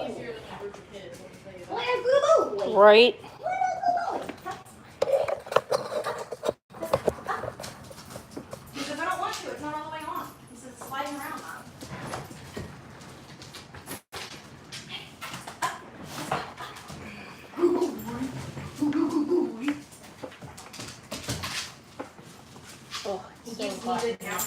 easier than a group of kids. Right. Because I don't want to. It's not all the way on. It's just sliding around now. Oh, He so gives me hot. good now.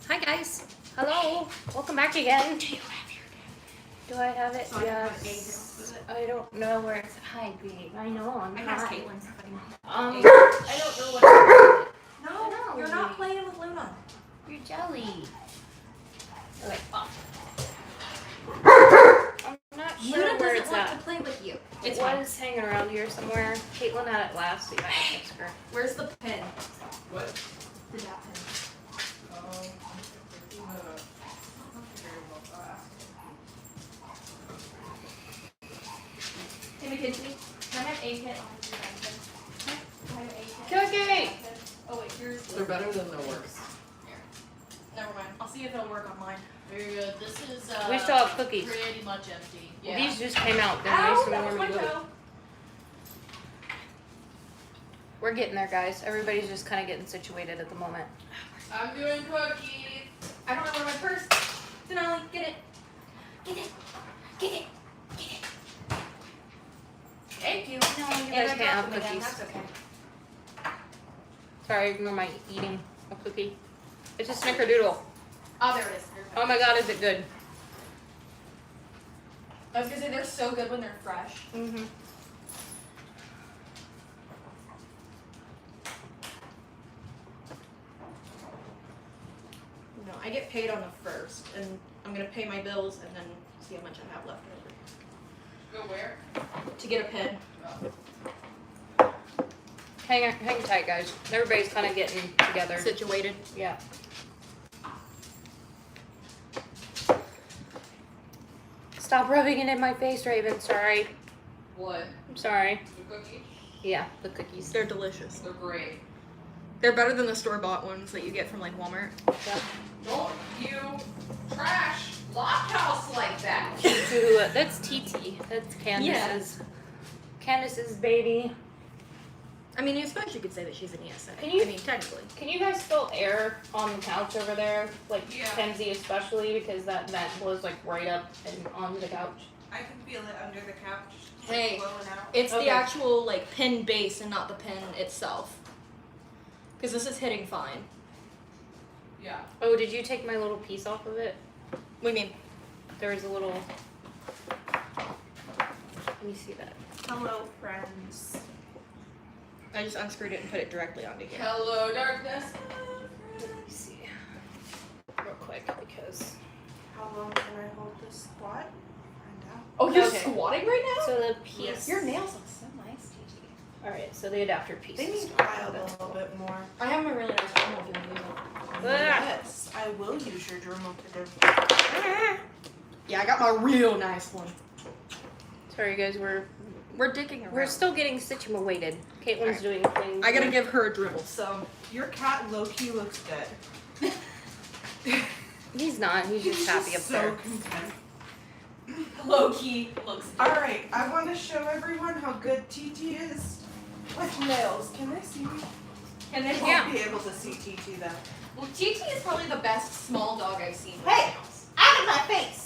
Hi guys. Hello. Welcome back again. Do you have your Do I have it? So I can put Yes. I don't know where it's. Hi, babe. I know. I'm I not. asked Caitlin. I don't know what. No, you're not playing with Luna. You're jelly. Okay. I'm not sure Luna where doesn't it's want at. to play with you. It It's fine. was hanging around here somewhere. Caitlin had it last week. I text her. Where's the pin? What? The dot pin. Hey McKinsey, can I have a kit on your pin? Can I have a kit? Cookie! Oh wait, here's the... They're better than their works. Never mind. I'll see if it'll work on mine. Very good. This is We still have cookies. pretty much empty. Well, these just came out. They're Ow, nice and that was warm my and good. toe. We're getting there, guys. Everybody's just kind of getting situated at the moment. I'm doing cookies. I don't know where my purse. Denali, get it. Get it. Get it. Get it. Thank you. No, You guys can't have cookies. That's okay. Sorry, ignore my eating a cookie. It's a snickerdoodle. Oh, there it is. Oh my god, is it good? I was gonna say they're so good when they're fresh. Mm-hmm. No, I get paid on the first, and I'm gonna pay my bills and then see how much I have left over Go where? to get a pin. Hang tight, guys. Everybody's kind of getting together. Situated. Yeah. Stop rubbing it in my face, Raven. Sorry. What? I'm sorry. The cookie? Yeah, the cookies. They're delicious. They're great. They're better than the store-bought ones that you get from like Walmart. Yeah. Don't you trash Loft House like that. That's TT. That's Candace's. Candace's baby. I mean, I suppose you could say that she's an ESA. Can you- I mean, technically. Can you guys feel air on the couch over there? Like Yeah. Kenzie especially, because that vent was like right up and on the couch. I can feel it under the couch. Hey. Blowing out. It's Okay. the actual like pin base and not the pin itself. Because this is hitting fine. Yeah. Oh, did you take my little piece off of it? What do you mean? There was a little. Let me see that. Hello, friends. I just unscrewed it and put it directly onto here. Hello, darkness. Let me see. Real quick, because. How long can I hold this squat? Find out. Oh, you're Okay. squatting right now? So the piece. Yes. Your nails look so nice, Gigi. Alright, so the adapter piece. They is need gone. piled a little bit more. I have a really nice journal if you want to use it. Yes, I will use your journal to do. Yeah, I got my real nice one. Sorry, guys, we're dicking around. We're still getting situated. Caitlin's doing things. I gotta give her a dribble. So, your cat low-key looks good. He's not. He's just happy up so there. content. Low key looks good. Alright, I want to show everyone how good TT is with nails. Can they see me? And They then, won't Yeah. be able to see TT though. well, TT is probably the best small dog I've seen. with Hey! nails. Out of my face!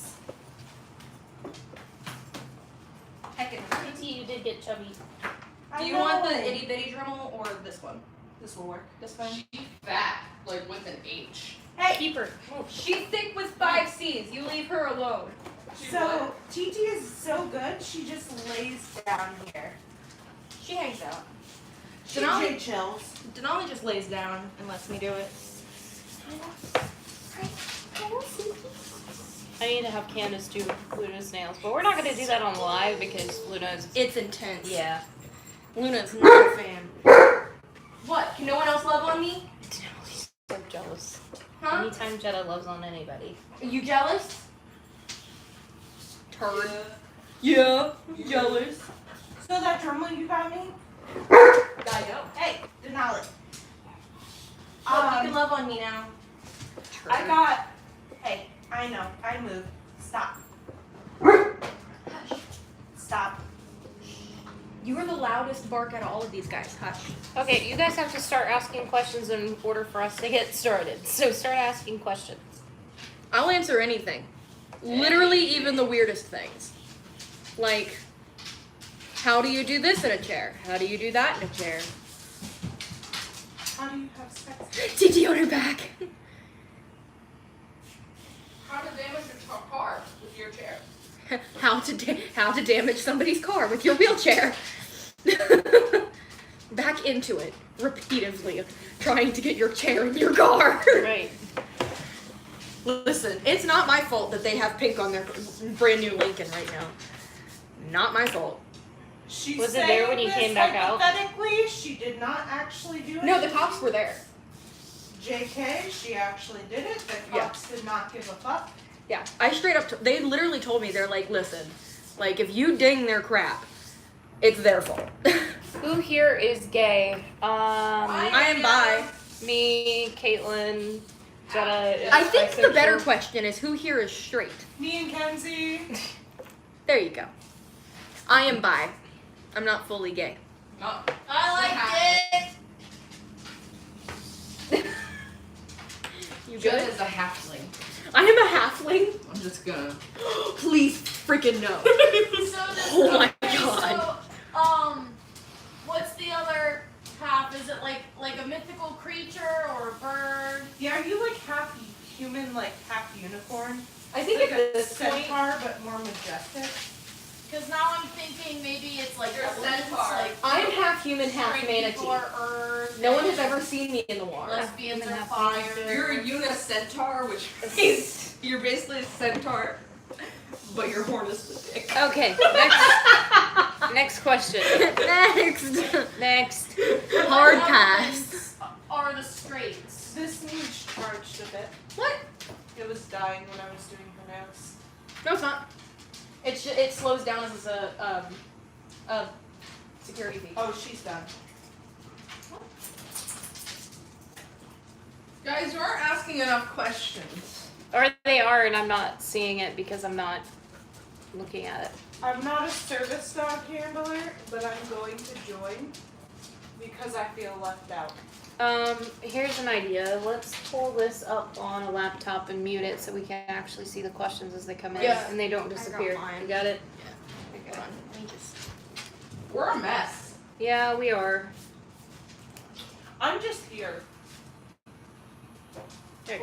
Heckin'. TT, you did get chubby. Do you want the itty bitty Dremel or this one? This will work. This one? She fat, like with an H. Hey! Keep her. Oh, She's thick with 5 C's. You leave her alone. She So, what? TT is so good, she just lays down here. She hangs out. She Denali- chills. Denali just lays down and lets me do it. I need to have Candace do Luna's nails, but we're not going to do that on live because Luna's. It's intense. Yeah. Luna's not a fan. What? Can no one else love on me? Denali's so jealous. Huh? Anytime Jenna loves on anybody. Are you jealous? Turd. Yeah. Yeah. Jealous. So that Dremel you got me? Gotta go. Hey, Denali. Look, you can love on me now. I got. Hey, I know. I moved. Stop. You are the loudest bark out of all of these guys. Hush. Okay, you guys have to start asking questions in order for us to get started. So start asking questions. I'll answer anything. Literally, even the weirdest things. Like, how do you do this in a chair? How do you do that in a chair? How do you have sex? TT on her back. How to damage your car with your chair. How to damage somebody's car with your wheelchair. Back into it repeatedly, trying to get your chair in your car. Right. Listen, it's not my fault that they have pink on their brand new Lincoln right now. Not my fault. She's Was it there when saying you this came back out? hypothetically, she did not actually do it. No, the cops were there. JK, she actually did it. The Yeah. cops did not give a fuck. Yeah, I straight up, they literally told me, they're like, listen, like, if you ding their crap, it's their fault. Who here is gay? I am bi. Me, Caitlin, Jenna is I think the better bisexual. question is, who here is straight? Me and Kenzie. There you go. I am bi. I'm not fully gay. No. I like You Jenna good? is a halfling. I am a halfling. I'm just gonna. Please freaking no. Oh my God. So, what's the other half? Is it like a mythical creature or a bird? Yeah, are you like half human, like half unicorn? I think Like at a this point, centaur, but more majestic. Because now I'm thinking maybe it's like You're a elements, centaur. like I'm half human, half straight people manatee. are earth. No one has ever seen me in the water. Lesbians I'm are half fire. You're a unicentaur, which means you're basically a centaur, but your horn is the dick. Okay, next question. Next. Hard What pass. elements are the straights? This needs charged a bit. What? It was dying when I was doing her nails. No, it's not. It slows down as a security feature. Oh, she's done. Guys, you aren't asking enough questions. Or they are, and I'm not seeing it because I'm not looking at it. I'm not a service dog handler, but I'm going to join because I feel left out. Here's an idea. Let's pull this up on a laptop and mute it so we can actually see the questions as they come in Yeah. and they don't disappear. mine. You got it? Hold on, let me just. We're a mess. Yeah, we are. I'm just here.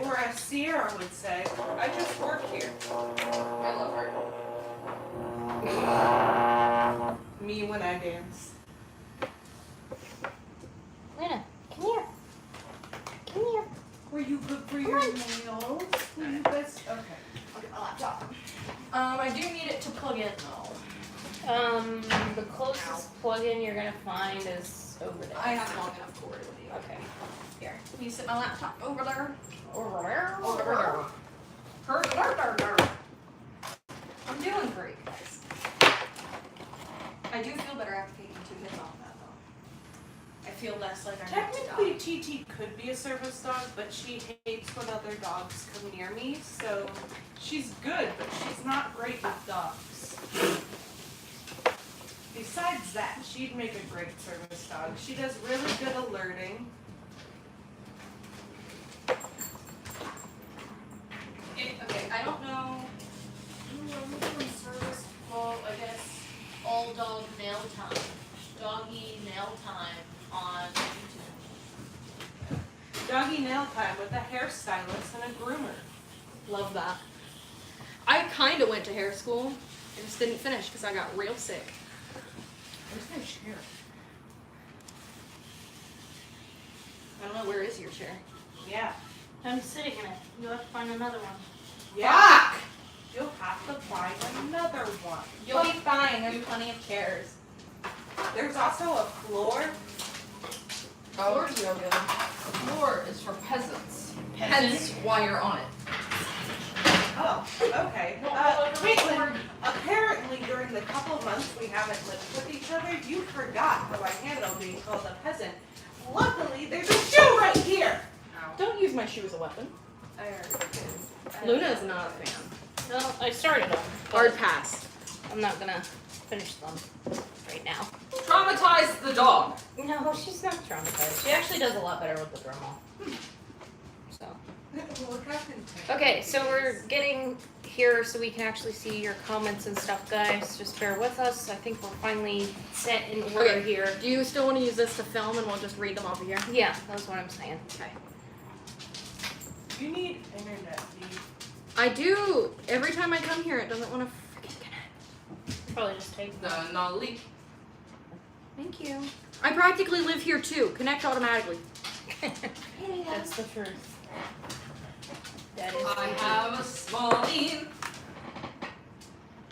Or as Sierra would say, I just work here. I love her. Me when I dance. Luna, come here. Come here. Were you good for your nails? Were you guys? Okay. I'll get my laptop. I do need it to plug in though. The closest plug-in you're gonna find is over there. I have long enough cord with you. Okay. Here, can you sit my laptop over there? Over there. Over there. I'm doing great, guys. I do feel better after taking 2 hits off that though. I feel less like I'm about to Technically, die. TT could be a service dog, but she hates when other dogs come near me, so she's good, but she's not great with dogs. Besides that, she'd make a great service dog. She does really good alerting. Okay, I don't know. I'm doing service. Well, I guess all dog nail time, doggy nail time on YouTube. Doggy nail time with a hairstylist and a groomer. Love that. I kind of went to hair school. I just didn't finish because I got real sick. Where's my chair? I don't know, where is your chair? Yeah. I'm sitting in it. You'll have to find another one. Yeah. You'll have to find another one. You'll be fine, there's plenty of chairs. There's also a floor. Oh, yoga. The floor is for peasants. Hence why you're on it. Oh, okay. Caitlin, apparently during the couple of months we haven't lived with each other, you forgot how I handle being called a peasant. Luckily, there's a shoe right here. Don't use my shoe as a weapon. I already did. Luna is not a fan. Well, I started them. but Hard pass. I'm not gonna finish them. right now. Traumatize the dog. No, she's not traumatized. She actually does a lot better with the thermal. So. What happened? Okay, so we're getting here so we can actually see your comments and stuff, guys. Just bear with us. I think we're finally set in order Okay. here. Do you still want to use this to film and we'll just read them off of here? Yeah, that's what I'm saying. Okay. You need internet speed. I do. Every time I come here, it doesn't want to freaking connect. Probably just take Denali. Thank you. I practically live here too. Connect automatically. That's the truth. That is I the truth. have a small bean.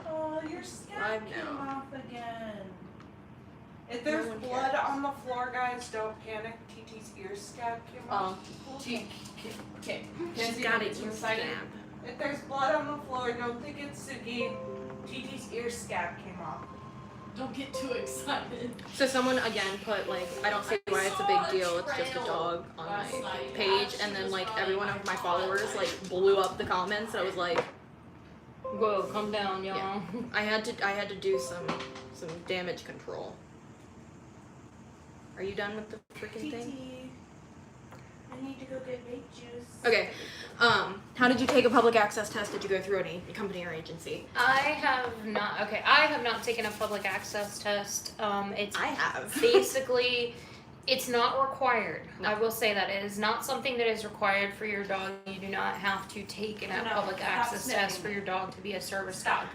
Oh, your scab Live came now. off again. If there's one blood on the floor, guys, don't panic. TT's ear scab came off. Okay. She's got it inside. If there's blood on the floor, don't think it's Sugi. TT's ear scab came off. Don't get too excited. So someone again put like, I don't see why it's a big deal. It's just a dog on my page, and then like every one of my followers like blew up the comments. And I was like, Whoa, calm down, y'all. Yeah. I had to do some damage control. Are you done with the freaking thing? TT, I need to go get vape juice. Okay. How did you take a public access test? Did you go through any company or agency? I have not taken a public access test. It's I have. basically, it's not required. No. I will say that it is not something that is required for your dog. You do not have to take a No, public stop access test sniffing for me. your dog to be a service Stop. dog.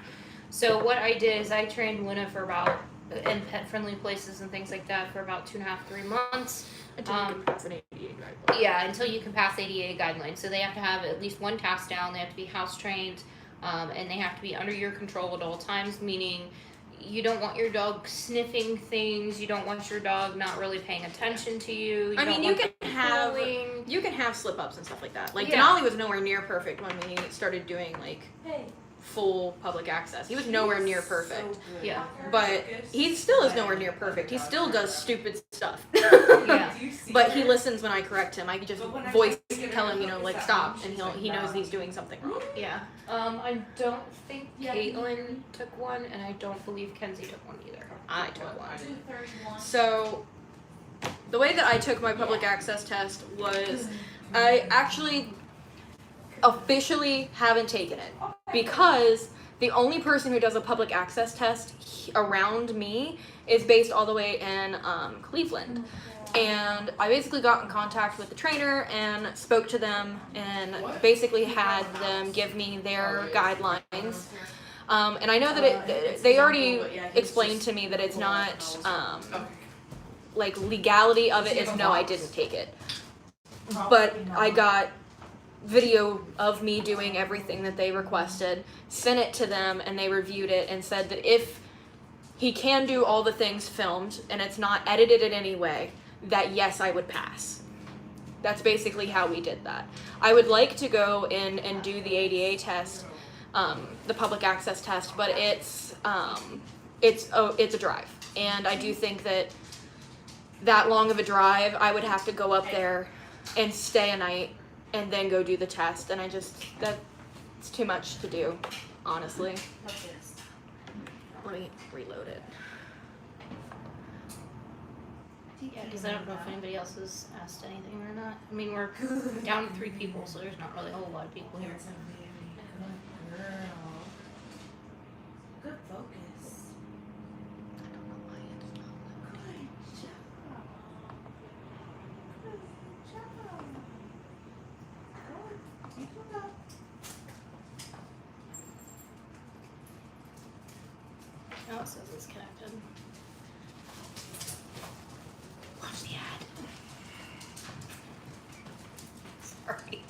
So what I did is I trained Luna for about in pet friendly places and things like that for about 2.5, 3 months. Until you can pass an ADA guideline. Yeah, until you can pass ADA guidelines. So they have to have at least one task down. They have to be house trained, and they have to be under your control at all times. Meaning, you don't want your dog sniffing things. You don't want your dog not really paying attention to you. I mean, you can have pulling. slip ups and stuff like that. Like Yeah. Denali was nowhere near perfect when we started doing like full public access. He was nowhere near perfect. Yeah. But he still is nowhere near perfect. He still does stupid stuff. Yeah. But he listens when I correct him. I can just voice tell him, like stop, and he knows he's doing something wrong. Yeah. I don't think Caitlin took one, and I don't believe Kenzie took one either. I took one. 231. So the way that I took my public access test was I actually officially haven't taken it because the only person who does a public access test around me is based all the way in Cleveland. And I basically got in contact with the trainer and spoke to them and basically had them give me their guidelines. And I know that they already explained to me that it's not, like legality of it is no, I didn't take it. But I got video of me doing everything that they requested, sent it to them, and they reviewed it and said that if he can do all the things filmed and it's not edited in any way, that yes, I would pass. That's basically how we did that. I would like to go in and do the ADA test, the public access test, but it's a drive, and I do think that long of a drive, I would have to go up there and stay a night and then go do the test, and that's too much to do, honestly. Let me reload it. Yeah, because I don't know if anybody else has asked anything or not. I mean, we're down to 3 people, so there's not really a whole lot of people here. Good focus. I don't know why it's not letting me. Good job. Good job. Good. Keep it up. Oh, it says it's connected. Watch the ad. Sorry.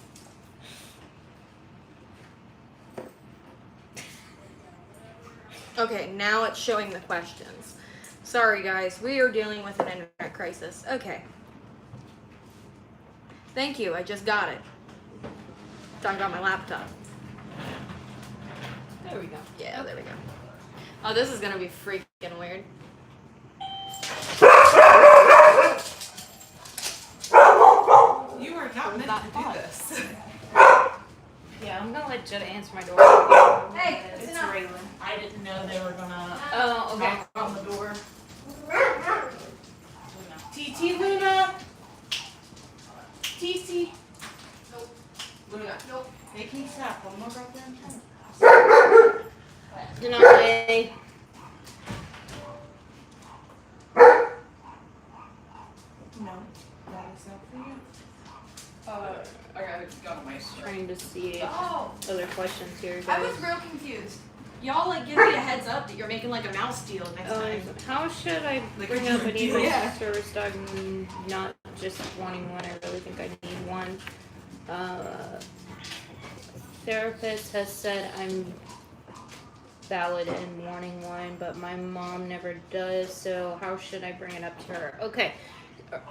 Okay, now it's showing the questions. Sorry guys, we are dealing with an internet crisis. Okay. Thank you, I just got it. Talking about my laptop. There we go. Yeah, there we go. Oh, this is gonna be freaking weird. You are not meant to do this. Yeah, I'm gonna let Jenna answer my door. Hey, it's enough. Raylan. I didn't know they were gonna Oh, okay. knock on the door. Denali. No, that is not for you. I gotta go to my screen. Trying to see Oh, other questions here. I was guys. real confused. Y'all like give me a heads up that you're making like a mouse deal next time. How should I Like bring a up a need yeah. service dog and not just wanting one? I really think I need one. Therapist has said I'm valid in wanting one, but my mom never does, so how should I bring it up to her? Okay.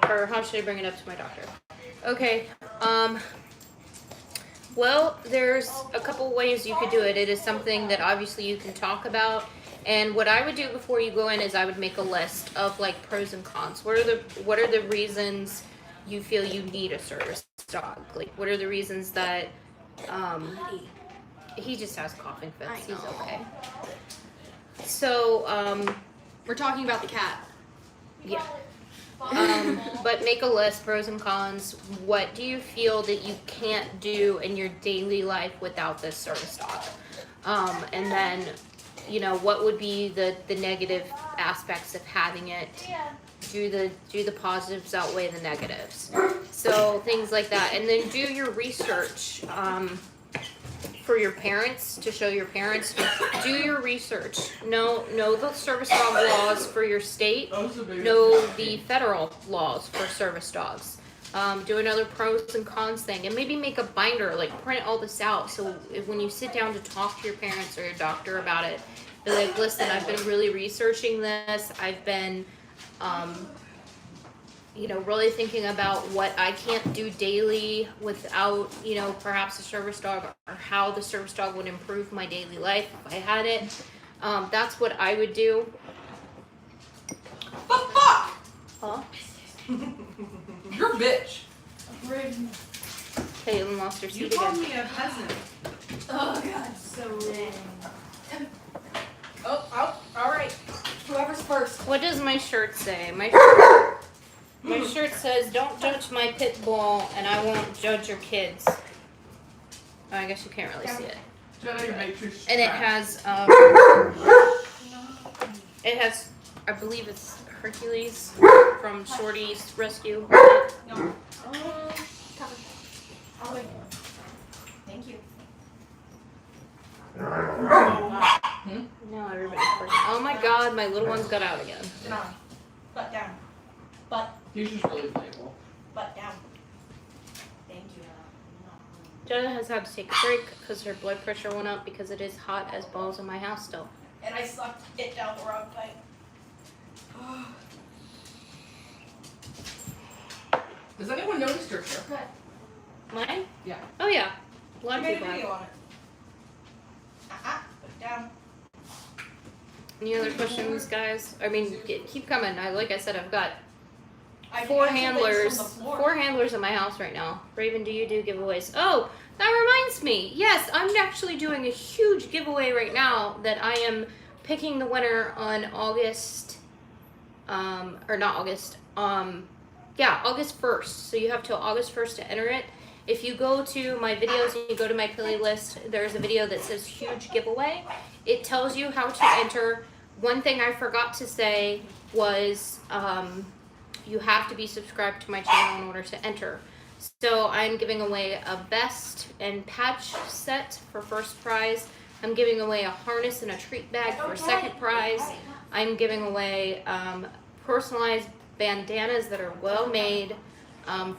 Or how should I bring it up to my doctor? Okay. Well, there's a couple ways you could do it. It is something that obviously you can talk about. And what I would do before you go in is I would make a list of like pros and cons. What are the reasons you feel you need a service dog? Like what are the reasons that he just has coughing fits. He's okay. So, We're talking about the cat. yeah. But make a list, pros and cons. What do you feel that you can't do in your daily life without this service dog? And then, you know, what would be the negative aspects of having it? Do the positives outweigh the negatives? So things like that. And then do your research. For your parents, to show your parents, do your research. Know the service dog laws for your state. Know the federal laws for service dogs. Do another pros and cons thing, and maybe make a binder, like print all this out. So when you sit down to talk to your parents or your doctor about it, be like, listen, I've been really researching this. I've been, really thinking about what I can't do daily without, perhaps a service dog, or how the service dog would improve my daily life if I had it. That's what I would do. The fuck? Huh? You're a bitch. Caitlin lost her You seat called again. me a peasant. Oh god. So. Oh, all right. Whoever's first. What does my shirt say? My shirt says, "Don't judge my pit bull, and I won't judge your kids." Oh, I guess you can't really see it. Jenna, you make your And it has, I believe it's Hercules from Shorty's Rescue. Oh, wait. Thank you. No, everybody's first. Oh my God, my little one's got out again. Denali. Butt down. Butt. He's just really playful. Butt down. Thank you. Jenna has had to take a break because her blood pressure went up because it is hot as balls in my house still. And I sucked it down the wrong pipe. Has anyone noticed your haircut? Mine? Yeah. Oh yeah. A lot I of made a people have. video on it. Put it down. Any other questions, guys? I mean, keep coming. Like I said, I've got I four can answer things from the floor. handlers. 4 handlers in my house right now. Raven, do you do giveaways? Oh, that reminds me. Yes, I'm actually doing a huge giveaway right now that I am picking the winner on August, August 1st. So you have till August 1st to enter it. If you go to my videos and you go to my playlist, there's a video that says huge giveaway. It tells you how to enter. One thing I forgot to say was you have to be subscribed to my channel in order to enter. So I'm giving away a vest and patch set for first prize. I'm giving away a harness and a treat bag for second prize. I'm giving away personalized bandanas that are well made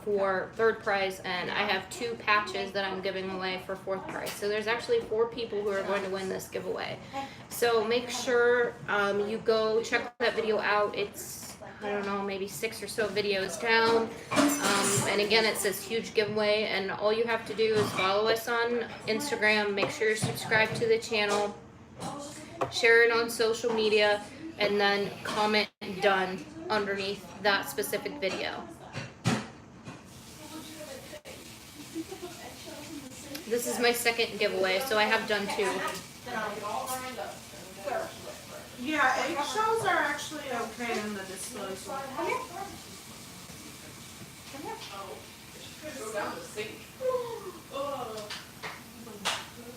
for third prize, and I have 2 patches that I'm giving away for fourth prize. So there's actually 4 people who are going to win this giveaway. So make sure you go check that video out. It's, I don't know, maybe 6 or so videos down. And again, it says huge giveaway, and all you have to do is follow us on Instagram, make sure you're subscribed to the channel, share it on social media, and then comment done underneath that specific video. This is my second giveaway, so I have done 2. Yeah, eggshells are actually okay in the disposal. Go down the sink.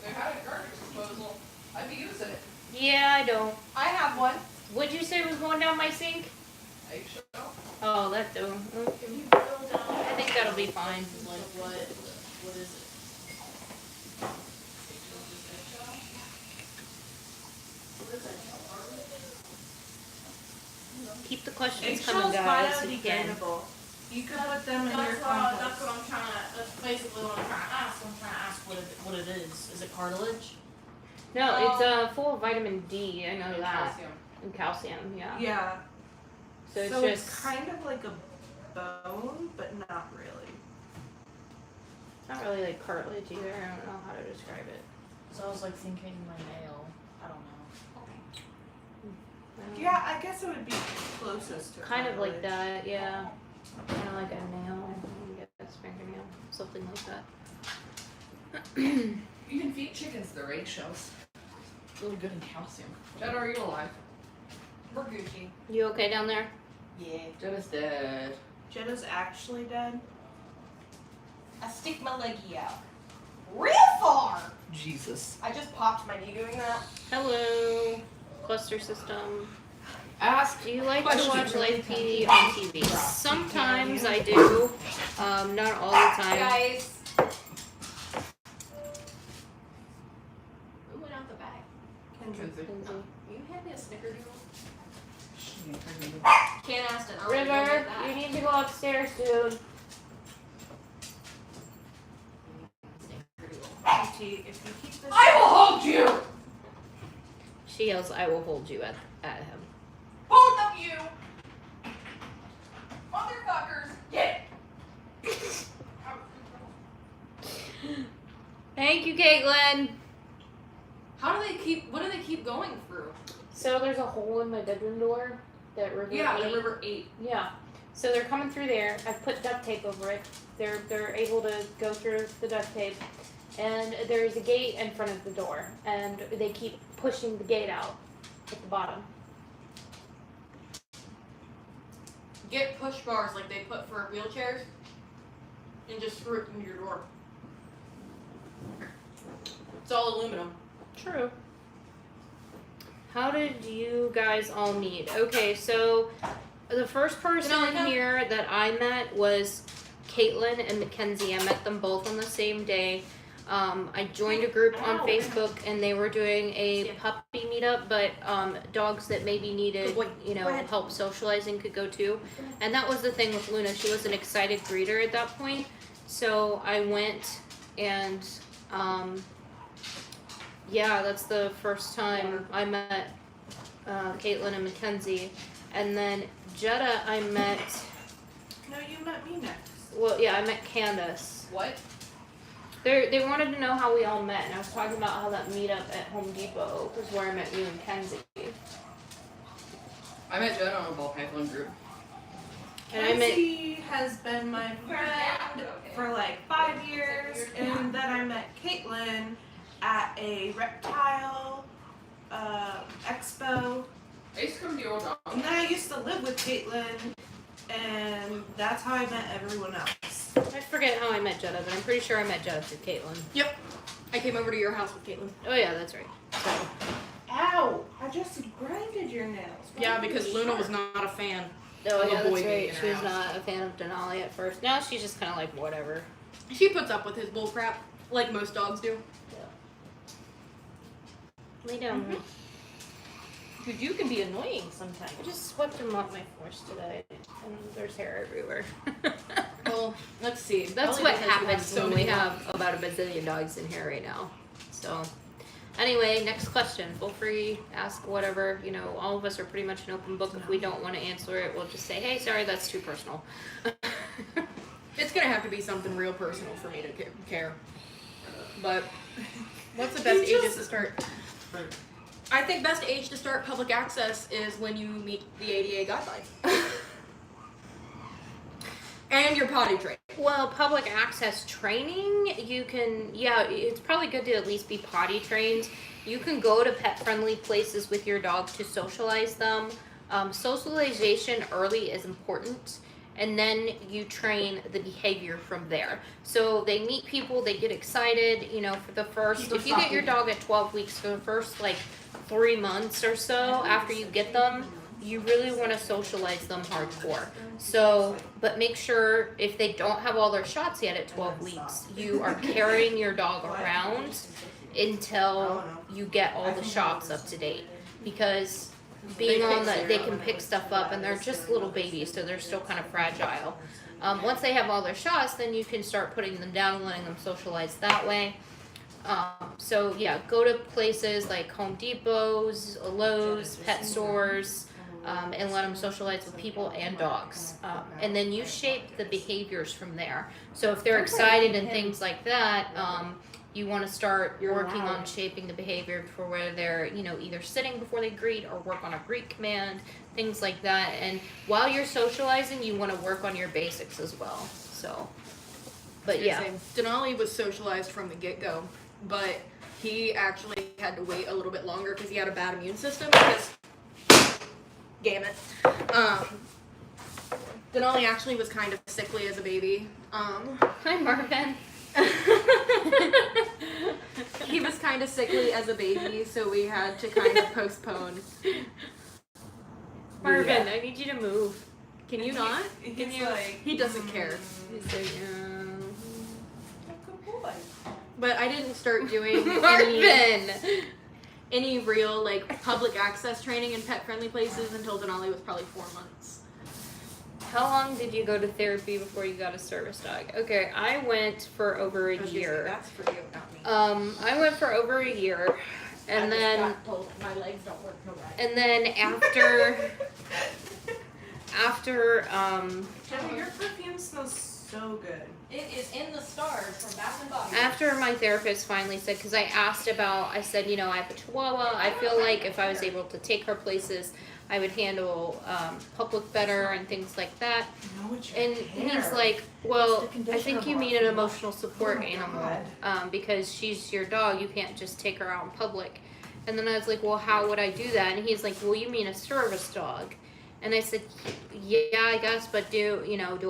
They had a garbage disposal. I'd be using it. Yeah, I don't. I have one. What'd you say was going down my sink? Eggshell. Oh, that too. Can you build down? I think that'll be fine. Like what is it? Keep the questions coming, Eggshells guys. If you can. biodegradable. You can put them in your That's compost. what I'm trying to, that's basically what I'm trying to ask. I'm trying to ask what it is. Is it cartilage? No, it's full of vitamin D. I know that. Calcium. And calcium, yeah. Yeah. So it's So just it's kind of like a bone, but not really. not really like cartilage either. I don't know how to describe it. So I was like thinking my nail. I don't know. Yeah, I guess it would be closest to Kind of like cartilage. that, yeah. Kind of like a nail, I guess, fingernail, something like that. You can feed chickens their eggshells. Really good in calcium. Jenna, are you alive? We're Gucci. You okay down there? Yeah. Jenna's dead. Jenna's actually dead. I stick my leggy out. Real far! Jesus. I just popped my knee doing that. Hello, cluster system. Ask. Do you like to Question. watch live TV on TV? Sometimes I do, not all the time. Guys, Who went out the back? Kenzie. you hand me a snickerdoodle? Kenzie. Can't ask Denali. River, you need to go upstairs, dude. Auntie, if you keep this. I will hold you! She yells, "I will hold you" at him. Both of you! Motherfuckers! Get Thank you, Caitlin. What do they keep going through? So there's a hole in my bedroom door that River ate. River 8. Yeah. So they're coming through there. I've put duct tape over it. They're able to go through the duct tape. And there's a gate in front of the door. And they keep pushing the gate out at the bottom. Get push bars like they put for wheelchairs and just screw it into your door. It's all aluminum. True. How did you guys all meet? Okay, so the first person Denali, here that I met was Caitlin and Mackenzie. I met them both on the same day. I joined a group on Facebook and they were doing a puppy meetup, but dogs that maybe needed, help socializing could go too. And that was the thing with Luna. She was an excited breeder at that point. So I went and that's the first time I met Caitlin and Mackenzie. And then Jenna I met, No, you met me next. I met Candace. What? They wanted to know how we all met, and I was talking about how that meetup at Home Depot was where I met you and Kenzie. I met Jenna on a ball python group. And I met Kenzie has been my friend for like 5 years, and then I met Caitlin at a reptile expo. I used to come to your old dog. And then I used to live with Caitlin, and that's how I met everyone else. I forget how I met Jenna, but I'm pretty sure I met Jenna through Caitlin. Yep. I came over to your house with Caitlin. Oh yeah, that's right. So Ow! I just grinded your nails. Why Yeah, are you because Luna sharp? was not a fan. oh Little yeah, boy that's being right. in her She was house. not a fan of Denali at first. Now she's just kind of like whatever. She puts up with his bull crap, like most dogs do. Lay down. Dude, you can be annoying sometimes. I just swept him off my floors today, and there's hair everywhere. Well, let's see. That's Probably what because we have happens so when we many have about a bazillion dogs in here right now. So, anyway, next question. Feel free, ask whatever. All of us are pretty much an open book. If we don't want to answer it, we'll just say, hey, sorry, that's too personal. It's gonna have to be something real personal for me to care. But what's the best ages to start? I think best age to start public access is when you meet the ADA guidelines. And you're potty trained. Well, public access training, you can, it's probably good to at least be potty trained. You can go to pet-friendly places with your dog to socialize them. Socialization early is important. and then you train the behavior from there. So they meet people, they get excited, you know, for the first, if you get your dog at 12 weeks, for the first like 3 months or so after you get them, you really want to socialize them hardcore. So, but make sure if they don't have all their shots yet at 12 weeks, you are carrying your dog around until you get all the shots up to date. Because being on the, they can pick stuff up and they're just little babies, so they're still kind of fragile. Once they have all their shots, then you can start putting them down, letting them socialize that way. So yeah, go to places like Home Depots, Lowe's, pet stores, and let them socialize with people and dogs. And then you shape the behaviors from there. So if they're excited and things like that, you want to start working on shaping the behavior for where they're, you know, either sitting before they greet or work on a greet command, things like that. And while you're socializing, you want to work on your basics as well. So, but yeah. Denali was socialized from the get-go, but he actually had to wait a little bit longer because he had a bad immune system. Because, damn it. Denali actually was kind of sickly as a baby. Hi, Marvin. He was kind of sickly as a baby, so we had to kind of postpone. Marvin, I need you to move. Can you not? Can you like? He doesn't care. He's like, Good boy. But I didn't start doing Marvin! any real like public access training in pet friendly places until Denali was probably 4 months. How long did you go to therapy before you got a service dog? Okay, I went for over a year. That's for you, not me. I went for over a year, and then My legs don't work no right. and then after Jenna, your perfume smells so good. It is in the stars from Bath and Body. after my therapist finally said, because I asked about, I said, you know, I have a Chihuahua. I feel like if I was able to take her places, I would handle public better and things like that. No, it's your And hair. he's like, well, It's the I think you conditioner mean an more. emotional support Oh my animal, God. because she's your dog. You can't just take her out in public. And then I was like, well, how would I do that? And he's like, well, you mean a service dog. And I said, yeah, I guess, but do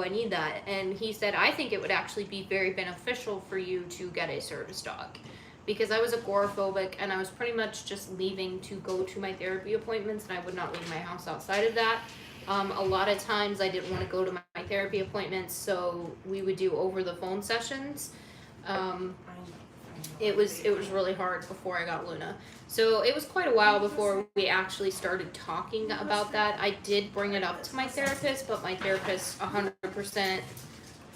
I need that? And he said, I think it would actually be very beneficial for you to get a service dog. Because I was agoraphobic and I was pretty much just leaving to go to my therapy appointments, and I would not leave my house outside of that. A lot of times I didn't want to go to my therapy appointments, so we would do over the phone sessions. It was really hard before I got Luna. So it was quite a while before we actually started talking about that. I did bring it up to my therapist, but my therapist 100%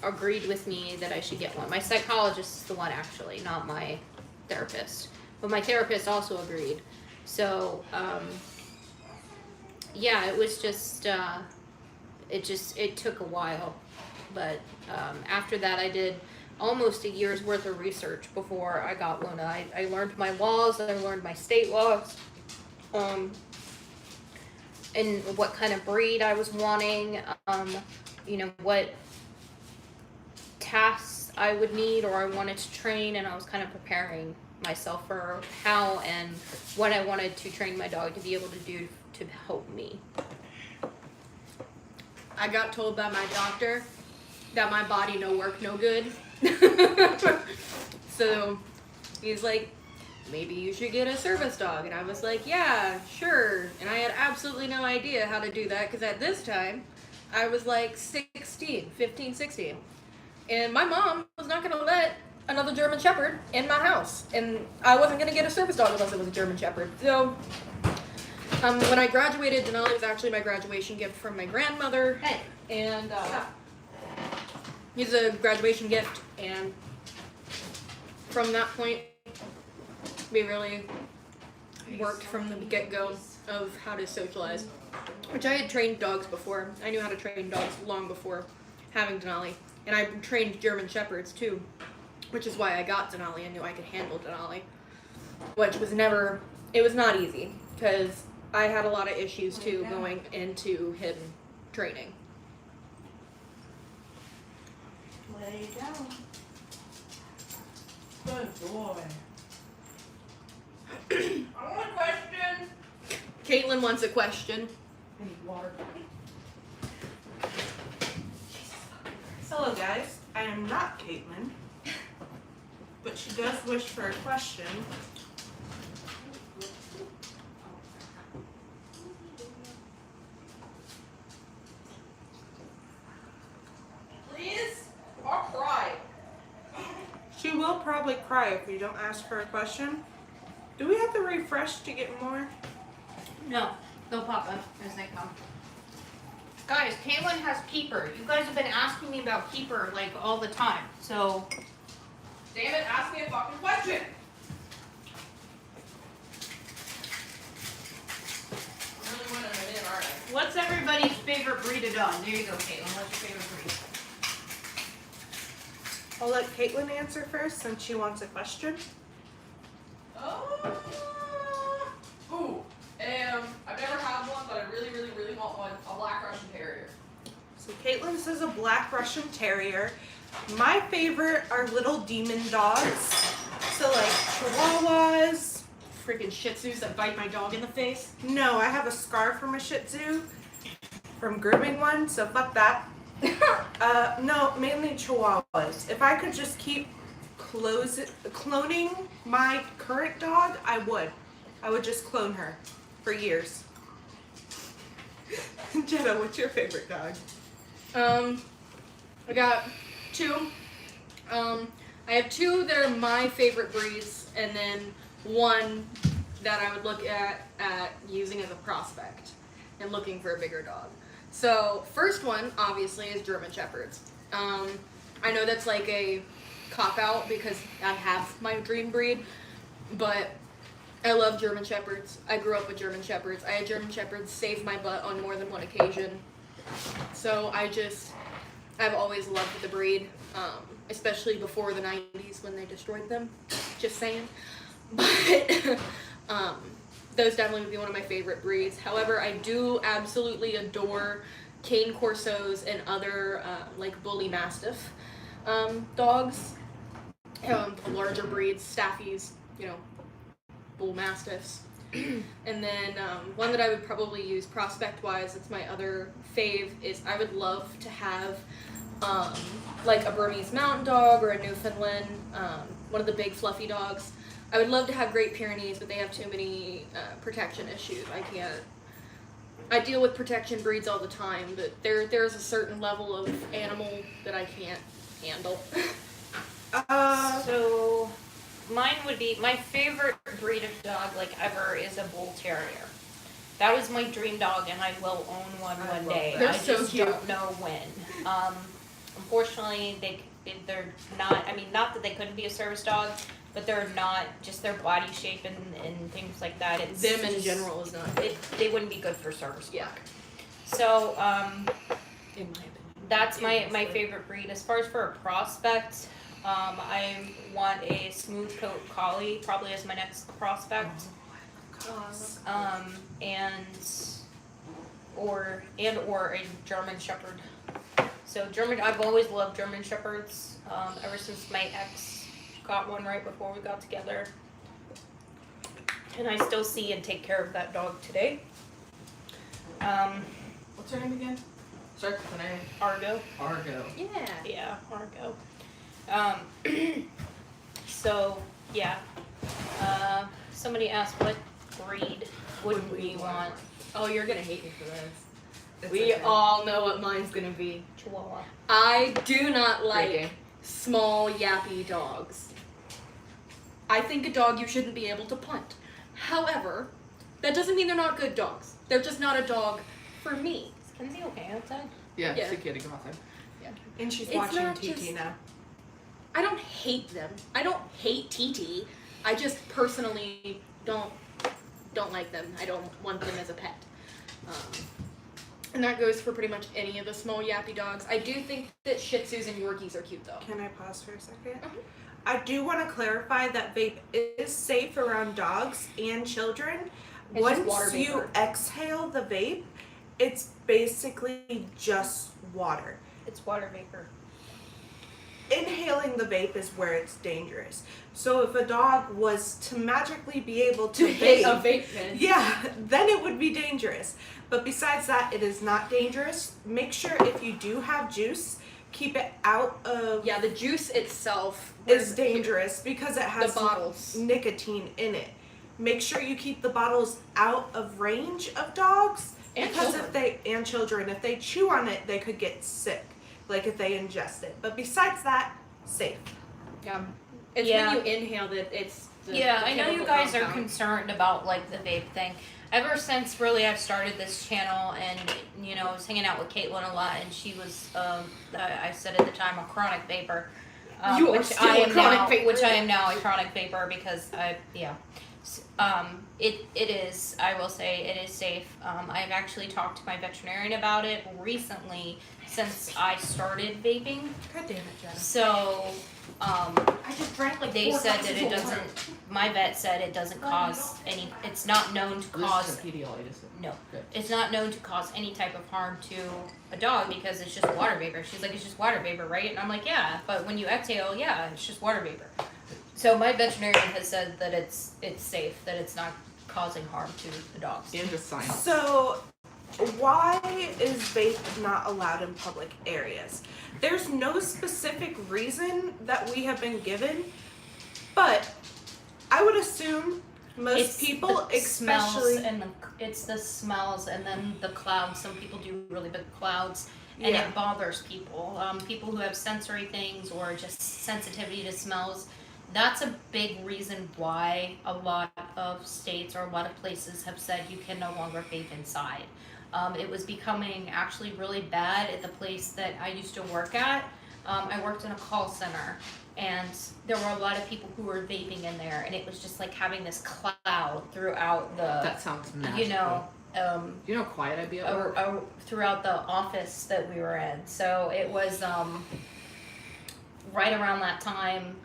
agreed with me that I should get one. My psychologist is the one, actually, not my therapist. But my therapist also agreed. So, yeah, it was just, it took a while. But after that, I did almost a year's worth of research before I got Luna. I learned my laws, I learned my state laws, and what kind of breed I was wanting, what tasks I would need or I wanted to train, and I was kind of preparing myself for how and what I wanted to train my dog to be able to do to help me. I got told by my doctor that my body no work no good. So he's like, maybe you should get a service dog. And I was like, yeah, sure. And I had absolutely no idea how to do that because at this time I was like 15, 16. And my mom was not going to let another German Shepherd in my house. And I wasn't going to get a service dog unless it was a German Shepherd. So when I graduated, Denali was actually my graduation gift from my grandmother. Hey. And he's a graduation gift. And from that point, we really worked from the get-go of how to socialize. Which I had trained dogs before. I knew how to train dogs long before having Denali. And I trained German Shepherds too, which is why I got Denali. I knew I could handle Denali, which was it was not easy because I had a lot of issues too going into him training. Lay down. Good boy. I want a question. Caitlin wants a question. I need water. Hello guys, I am not Caitlin, but she does wish for a question. Please? Or cry. She will probably cry if you don't ask her a question. Do we have to refresh to get more? No, they'll pop up as they come. Guys, Caitlin has Keeper. You guys have been asking me about Keeper like all the time. So, Damn it, ask me a fucking question. I'm really winning them in, aren't I? what's everybody's favorite breed of dog? There you go, Caitlin. What's your favorite breed? I'll let Caitlin answer first since she wants a question. Ooh. I've never had one, but I really, really, really want one. A black Russian Terrier. So Caitlin says a black Russian Terrier. My favorite are little demon dogs. So like Chihuahuas. Freaking Shih Tzus that bite my dog in the face. No, I have a scar from a Shih Tzu from grooming one, so fuck that. No, mainly Chihuahuas. If I could just keep cloning my current dog, I would. I would just clone her for years. Jenna, what's your favorite dog? I got two. I have two that are my favorite breeds, and then one that I would look at using as a prospect and looking for a bigger dog. So first one obviously is German Shepherds. I know that's like a cop-out because I have my dream breed, but I love German Shepherds. I grew up with German Shepherds. I had German Shepherds save my butt on more than one occasion. So I've always loved the breed, especially before the 90s when they destroyed them. Just saying. But those definitely would be one of my favorite breeds. However, I do absolutely adore Cane Corsos and other like Bully Mastiff dogs. The larger breeds, Staffies, Bull Mastiffs. And then one that I would probably use prospect-wise, it's my other fave, is I would love to have like a Burmese Mountain Dog or a Newfoundland, one of the big fluffy dogs. I would love to have Great Pyrenees, but they have too many protection issues. I deal with protection breeds all the time, but there's a certain level of animal that I can't handle. So, mine would be, my favorite breed of dog like ever is a Bull Terrier. That was my dream dog, and I will own one day. They're I so just cute. don't know when. Unfortunately, they're not. I mean, not that they couldn't be a service dog, but they're not. Just their body shape and things like that. It's Them in just- general is not. They wouldn't be good for service Yeah. work. So, In my opinion. that's my favorite breed. As far as for a prospect, I want a smooth coat collie probably as my next prospect. Or a German Shepherd. So I've always loved German Shepherds. Ever since my ex got one right before we got together. And I still see and take care of that dog today. What's her name again? Starts with an A. Argo. Argo. Yeah. Yeah, Argo. So yeah. Somebody asked what breed would we want? Oh, you're gonna hate me for this. It's We okay. all know what mine's gonna be. Chihuahua. I do not Great like game. small yappy dogs. I think a dog you shouldn't be able to punt. However, that doesn't mean they're not good dogs. They're just not a dog for me. Is Kenzie okay outside? Yeah, Yeah. she's a kitty. Come outside. And she's It's watching not TT just- now. I don't hate them. I don't hate TT. I just personally don't like them. I don't want them as a pet. And that goes for pretty much any of the small yappy dogs. I do think that Shih Tzus and Yorkies are cute though. Can I pause for a second? Mhm. I do want to clarify that vape is safe around dogs and children. It's just water Once you vapor. exhale the vape, it's basically just water. It's water vapor. Inhaling the vape is where it's dangerous. So if a dog was to magically be able to hit a vape, vape pen. yeah, then it would be dangerous. But besides that, it is not dangerous. Make sure if you do have juice, keep it out of Yeah, the juice itself is dangerous because it The has bottles. nicotine in it. Make sure you keep the bottles out of range of dogs And because children. children, if they chew on it, they could get sick. Like if they ingest it. But besides that, safe. Yeah. It's Yeah. when you inhale that it's the Yeah, the I know you chemical guys are compound. concerned about like the vape thing. Ever since really I've started this channel, and you know, I was hanging out with Caitlin a lot, and she was I said at the time a chronic vapor. You are which still I a am chronic now, vapor. Which I am now a chronic vapor because it is, I will say, it is safe. I've actually talked to my veterinarian about it recently since I started vaping. God damn it, Jenna. So, I just drank like they 4 said cups that of it water. doesn't, my vet said it doesn't cause any, it's not known to cause, no, Good. it's not known to cause any type of harm to a dog because it's just water vapor. She's like, it's just water vapor, right? And I'm like, yeah, but when you exhale, yeah, it's just water vapor. So my veterinarian has said that it's safe, that it's not causing harm to the dogs. And just science. So, why is vape not allowed in public areas? There's no specific reason that we have been given, but I would assume most people, the smells especially and it's the smells and then the clouds. Some people do really big clouds, and Yeah. it bothers people. People who have sensory things or just sensitivity to smells. That's a big reason why a lot of states or a lot of places have said you can no longer vape inside. It was becoming actually really bad at the place that I used to work at. I worked in a call center, and there were a lot of people who were vaping in there, and it was just like having this cloud throughout the, That sounds magical. you know, You know how quiet I'd be at work? throughout the office that we were in. So it was right around that time.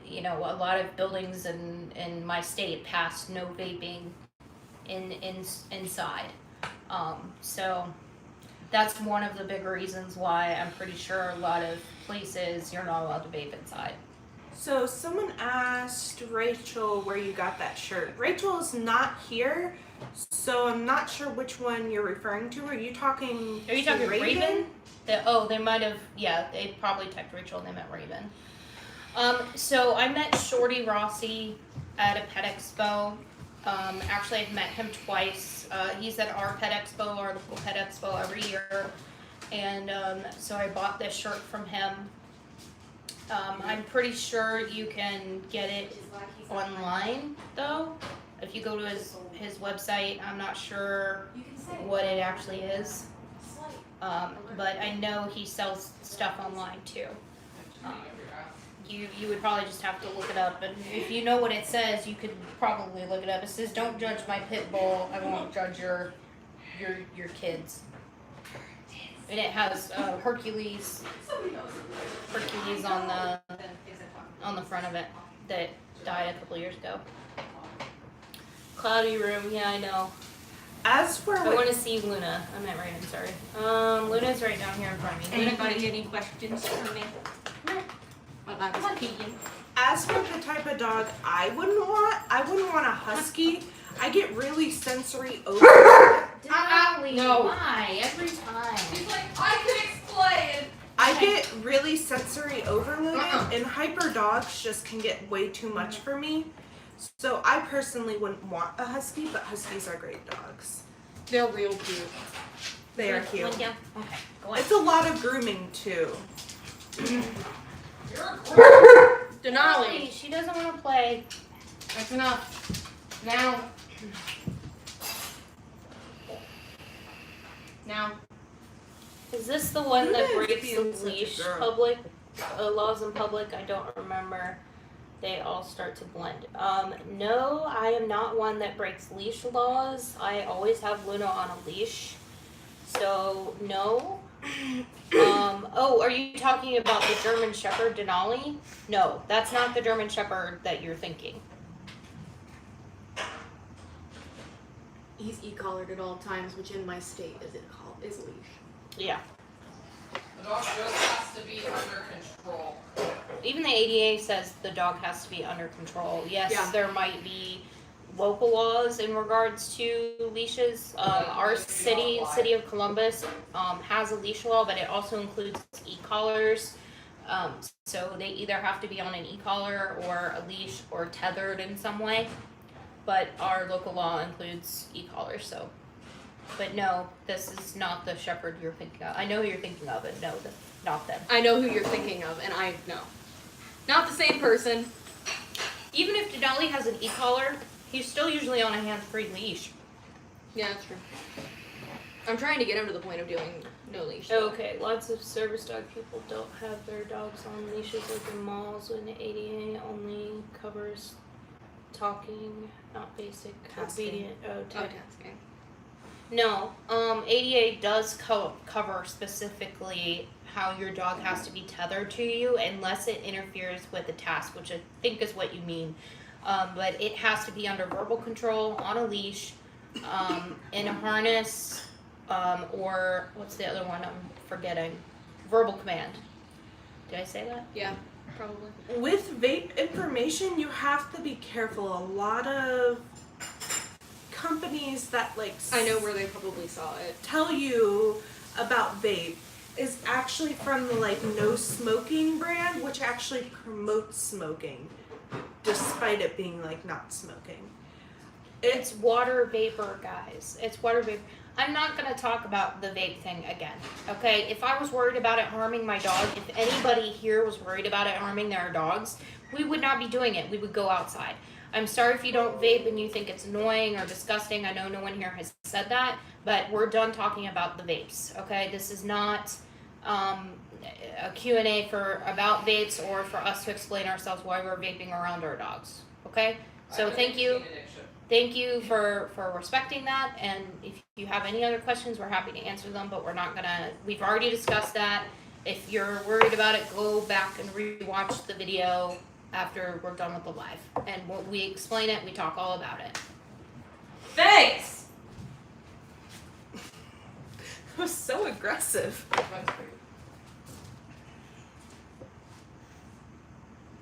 You know, a lot of buildings in my state passed no vaping inside. So that's one of the big reasons why I'm pretty sure a lot of places you're not allowed to vape inside. So someone asked Rachel where you got that shirt. Rachel is not here, so I'm not sure which one you're referring to. Are you talking Are you to talking Raven? They might have, yeah, they probably texted Rachel and they meant Raven. So I met Shorty Rossi at a pet expo. Actually, I've met him twice. He's at our pet expo, our local pet expo every year. And so I bought this shirt from him. I'm pretty sure you can get it online, though. If you go to his website, I'm not sure what it actually is. But I know he sells stuff online, too. You would probably just have to look it up, and if you know what it says, you could probably look it up. It says, "Don't judge my pit bull. I won't judge your kids." And it has Hercules on the front of it that died a couple years ago. Cloudy room, yeah, I know. As for I what want to see Luna. I meant Raven, sorry. Luna's right down here in front of me. Luna, got any questions for me? Well, I was peeking. As for the type of dog I wouldn't want a husky. I get really sensory over. Denali, No. why? Every time. He's like, I can explain! I get really sensory overloaded, and hyper dogs just can get way too much for me. So I personally wouldn't want a husky, but huskies are great dogs. They're real cute. They are cute. Yeah. Okay, go on. It's a lot of grooming too. Denali. She doesn't want to play. That's enough. Now. Is this the one that Luna breaks being the such a leash girl. public laws in public? I don't remember. They all start to blend. No, I am not one that breaks leash laws. I always have Luna on a leash. So, no. Oh, are you talking about the German Shepherd Denali? No, that's not the German Shepherd that you're thinking. He's e-collared at all times, which in my state is leash. Yeah. The dog just has to be under control. Even the ADA says the dog has to be under control. Yes, Yeah. there might be local laws in regards to leashes. Our city of Columbus, has a leash law, but it also includes e-collars. So they either have to be on an e-collar or a leash or tethered in some way. But our local law includes e-collars, so. But no, this is not the shepherd you're thinking of. I know who you're thinking of, but no, not them. I know who you're thinking of, and I know. Not the same person. Even if Denali has an e-collar, he's still usually on a hands-free leash. Yeah, that's true. I'm trying to get him to the point of doing no leash. Okay, lots of service dog people don't have their dogs on leashes like in malls, when the ADA only covers talking, not basic obedient. Oh, tasking. No, ADA does cover specifically how your dog has to be tethered to you unless it interferes with the task, which I think is what you mean. But it has to be under verbal control, on a leash, in a harness, or what's the other one I'm forgetting? Verbal command. Did I say that? Yeah, probably. With vape information, you have to be careful. A lot of companies that I know where they probably saw it. tell you about vape is actually from the no smoking brand, which actually promotes smoking, despite it being not smoking. It's water vapor, guys. It's water vapor. I'm not going to talk about the vape thing again, okay? If I was worried about it harming my dog, if anybody here was worried about it harming their dogs, we would not be doing it. We would go outside. I'm sorry if you don't vape and you think it's annoying or disgusting. I know no one here has said that, but we're done talking about the vapes, okay? This is not a Q&A about vapes or for us to explain ourselves why we're vaping around our dogs, okay? So thank you. Thank you for respecting that, and if you have any other questions, we're happy to answer them, but we've already discussed that. If you're worried about it, go back and rewatch the video after we're done with the live. And we explain it, we talk all about it. Thanks! That was so aggressive.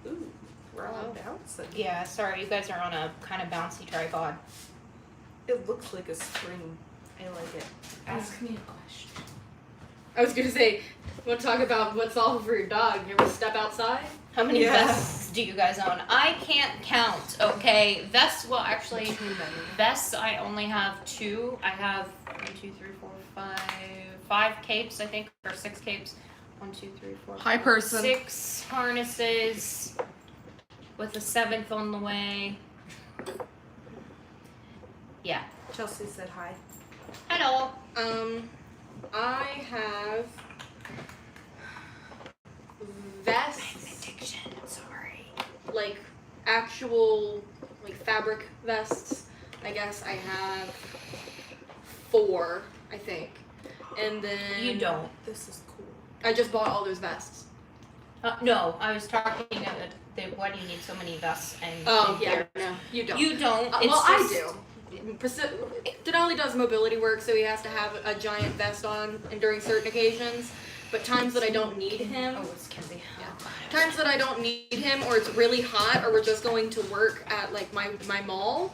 Ooh, we're all bouncing. Yeah, sorry, you guys are on a kind of bouncy tripod. It looks like a spring. I like it. Ask me a question. I was gonna say, we'll talk about what's all for your dog. You ever step outside? How many Yeah. vests do you guys own? I can't count, okay? Vests, well, actually, vests, I only have 2. I have 5 capes, I think, or 6 capes. 1, 2, 3, 4. Hi, person. 6 harnesses with a 7th on the way. Yeah. Chelsea said hi. Hello. I have vests, Addiction. Sorry. actual fabric vests. I guess I have 4, I think. And then You don't. This is cool. I just bought all those vests. No, I was talking about why do you need so many vests and Oh yeah, gear? no, you don't. You don't. It's Well, just, I do. Denali does mobility work, so he has to have a giant vest on, and during certain occasions. But times that I don't need him, Oh, it's Kenzie. Yeah. Times that I don't need him, or it's really hot, or we're just going to work at my mall,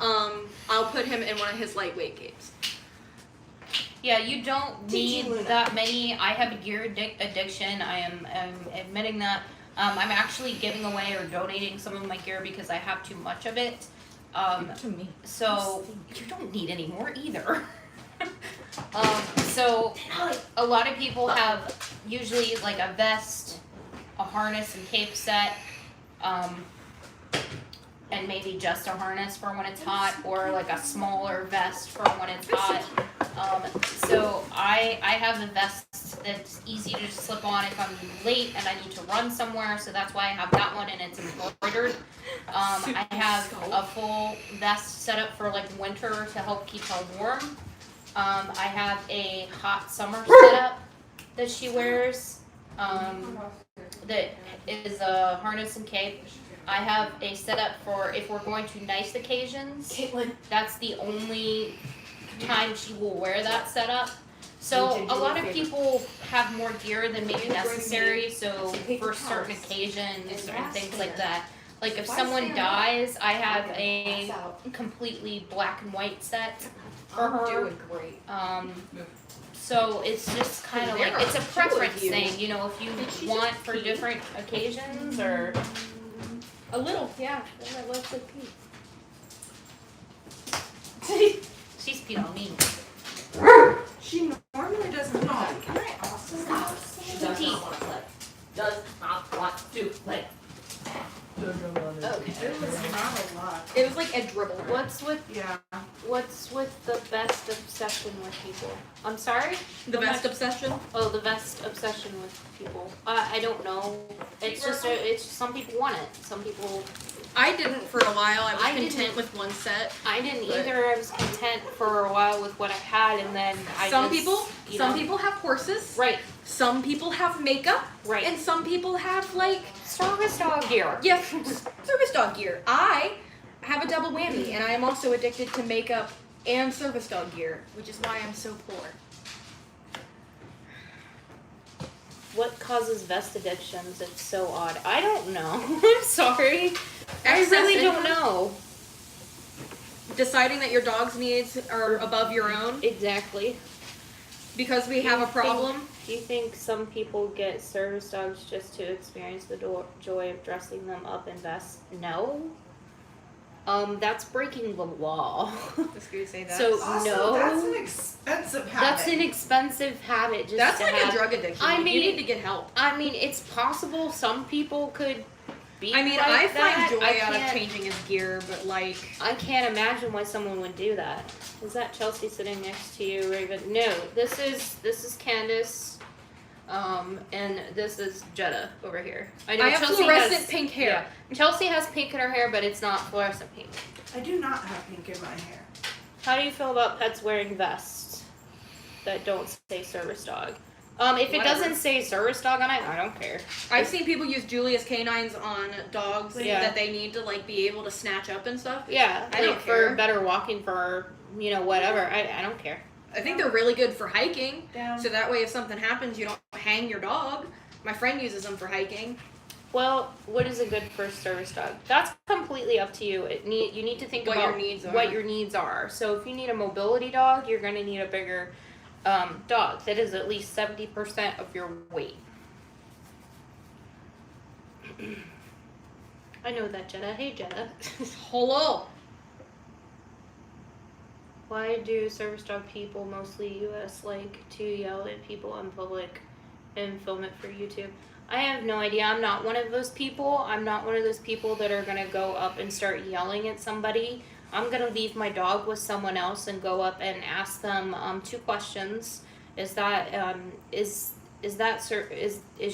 I'll put him in one of his lightweight capes. Yeah, you don't need Luna. that many. I have a gear addiction. I'm admitting that. I'm actually giving away or donating some of my gear because I have too much of it. To me. So you don't need any more either. So a lot of people have usually a vest, a harness and cape set, and maybe just a harness for when it's hot, or a smaller vest for when it's hot. So I have a vest that's easy to just slip on if I'm late and I need to run somewhere, so that's why I have that one, and it's embroidered. I have a full vest set up for winter to help keep her warm. I have a hot summer setup that she wears, that is a harness and cape. I have a setup for if we're going to nice occasions. Caitlin. That's the only time she will wear that setup. So a lot of people have more gear than maybe necessary, so for certain occasions and things like that. Like if Why someone stand dies, I have Okay, a pass out. completely black and white set for I'm her. doing great. So it's just kind of There like, it's a are two of preference you. thing, you know, if you Did she want just for pee? different occasions or. A little, yeah. I love to pee. She's peed on me. She normally doesn't do that. Can I also She does not want to play. Does not want to play. Okay. It was not a lot. It was like a dribble. What's with the best obsession with people? I'm sorry? The best obsession? Oh, the best obsession with people. I don't know. It's just some people want it. Some people. I didn't for a while. I was I content didn't. with one set. I didn't But- either. I was content for a while with what I had, and then Some just, people, you some know. people have horses. Right, Some people have makeup, right. and some people have like Service dog gear. yeah, service dog gear. I have a double whammy, and I am also addicted to makeup and service dog gear, which is why I'm so poor. What causes vest addictions? It's so odd. I don't know. I'm sorry. I Excess really don't income? know. Deciding that your dog's needs are above your own Exactly. because we have a problem. Do you think some people get service dogs just to experience the joy of dressing them up in vests? No. That's breaking the law. Just gonna say that. So Also, no. that's an expensive habit. That's an expensive habit. Just That's to like have. a drug addiction. I you mean- need to get help. I mean, it's possible some people could be. I mean, like I that. find joy I out of can't- changing his gear, but like, I can't imagine why someone would do that. Is that Chelsea sitting next to you, Raven? No, this is Candace, and this is Jenna over here. I know I have Chelsea fluorescent has pink hair. Yeah, Chelsea has pink in her hair, but it's not fluorescent pink. I do not have pink in my hair. How do you feel about pets wearing vests that don't say service dog? If it Whatever. doesn't say service dog on it, I don't care. I've seen people use Julius canines on dogs Yeah. that they need to like be able to snatch up and stuff. Yeah, I don't like for care. better walking, for whatever. I don't care. I think they're really good for hiking. Down. So that way, if something happens, you don't hang your dog. My friend uses them for hiking. Well, what is a good first service dog? That's completely up to you. You need to think What about your needs are. what your needs are. So if you need a mobility dog, you're going to need a bigger dog that is at least 70% of your weight. I know that, Jenna. Hey, Jenna. Hello. Why do service dog people, mostly U.S., like to yell at people in public and film it for YouTube? I have no idea. I'm not one of those people. I'm not one of those people that are going to go up and start yelling at somebody. I'm going to leave my dog with someone else and go up and ask them 2 questions. Is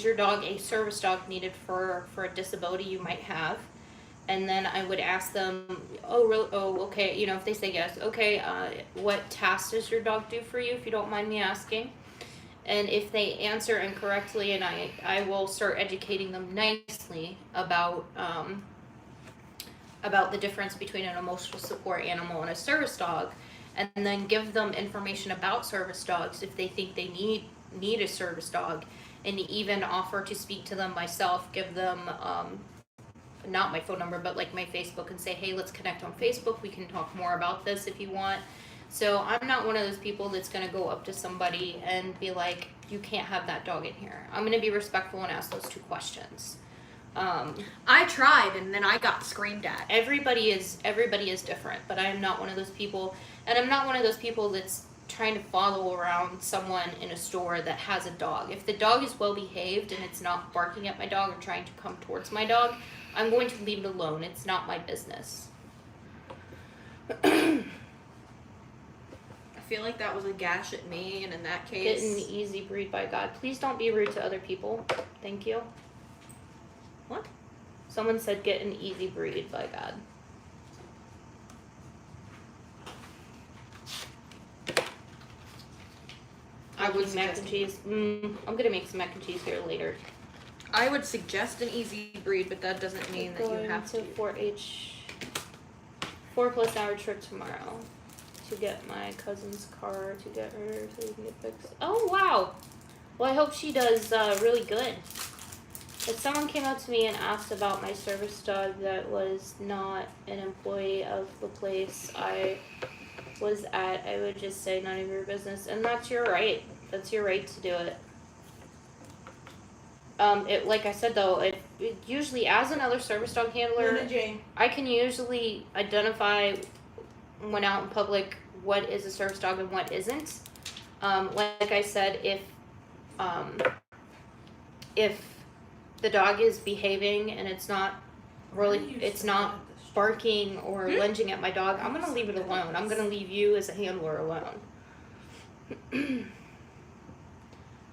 your dog a service dog needed for a disability you might have? And then I would ask them, okay, if they say yes, okay, what task does your dog do for you, if you don't mind me asking? And if they answer incorrectly, and I will start educating them nicely about the difference between an emotional support animal and a service dog, and then give them information about service dogs if they think they need a service dog, and even offer to speak to them myself, give them not my phone number, but like my Facebook, and say, hey, let's connect on Facebook. We can talk more about this if you want. So I'm not one of those people that's going to go up to somebody and be like, you can't have that dog in here. I'm going to be respectful and ask those 2 questions. I tried and then I got screamed at. Everybody is different, but I am not one of those people, and I'm not one of those people that's trying to follow around someone in a store that has a dog. If the dog is well behaved and it's not barking at my dog or trying to come towards my dog, I'm going to leave it alone. It's not my business. I feel like that was a gash at me, and in that case, Get an easy breed by God. Please don't be rude to other people. Thank you. What? Someone said get an easy breed by God. I would Making mac and cheese. I'm gonna make some mac and cheese here later. I would suggest an easy breed, but that doesn't mean that you Going have to to. 4+ hour trip tomorrow to get my cousin's car to get her so we can get fixed. Oh wow! Well, I hope she does really good. If someone came up to me and asked about my service dog that was not an employee of the place I was at, I would just say none of your business, and that's your right. That's your right to do it. Like I said though, it usually as another service dog handler, Luna Jane. I can usually identify when out in public what is a service dog and what isn't. Like I said, if the dog is behaving and it's not barking or lunging at my dog, I'm gonna leave it alone. I'm gonna leave you as a handler alone.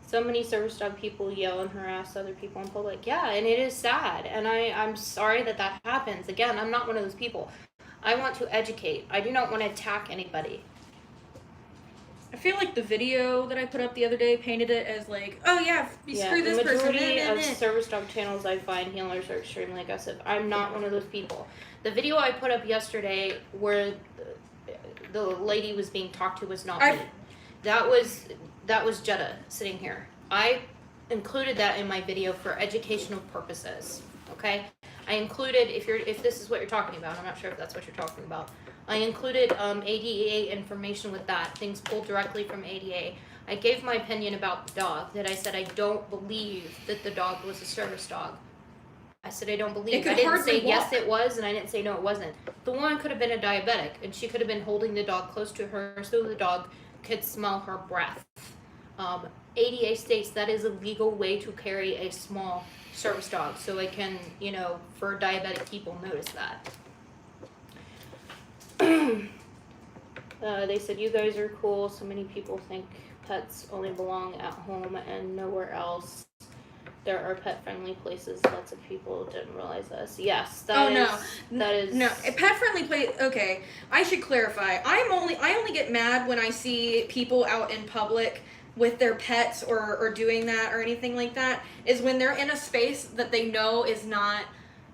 So many service dog people yell and harass other people in public. Yeah, and it is sad. And I'm sorry that happens. Again, I'm not one of those people. I want to educate. I do not want to attack anybody. I feel like the video that I put up the other day painted it as like, oh yeah, screw this person. The majority of service dog channels I find handlers are extremely aggressive. I'm not one of those people. The video I put up yesterday where the lady was being talked to was not me. That was Jenna sitting here. I included that in my video for educational purposes. Okay? I included, if this is what you're talking about, I'm not sure if that's what you're talking about. I included ADA information with that, things pulled directly from ADA. I gave my opinion about the dog, that I said I don't believe that the dog was a service dog. I said I don't believe. I didn't say yes it was, and I didn't say no it wasn't. The woman could have been a diabetic, and she could have been holding the dog close to her so the dog could smell her breath. ADA states that is a legal way to carry a small service dog, so it can, for diabetic people, notice that. They said, you guys are cool. So many people think pets only belong at home and nowhere else. There are pet-friendly places. Lots of people didn't realize this. Yes, that is... No, a pet-friendly place... Okay, I should clarify. I only get mad when I see people out in public with their pets or doing that or anything like that, is when they're in a space that they know is not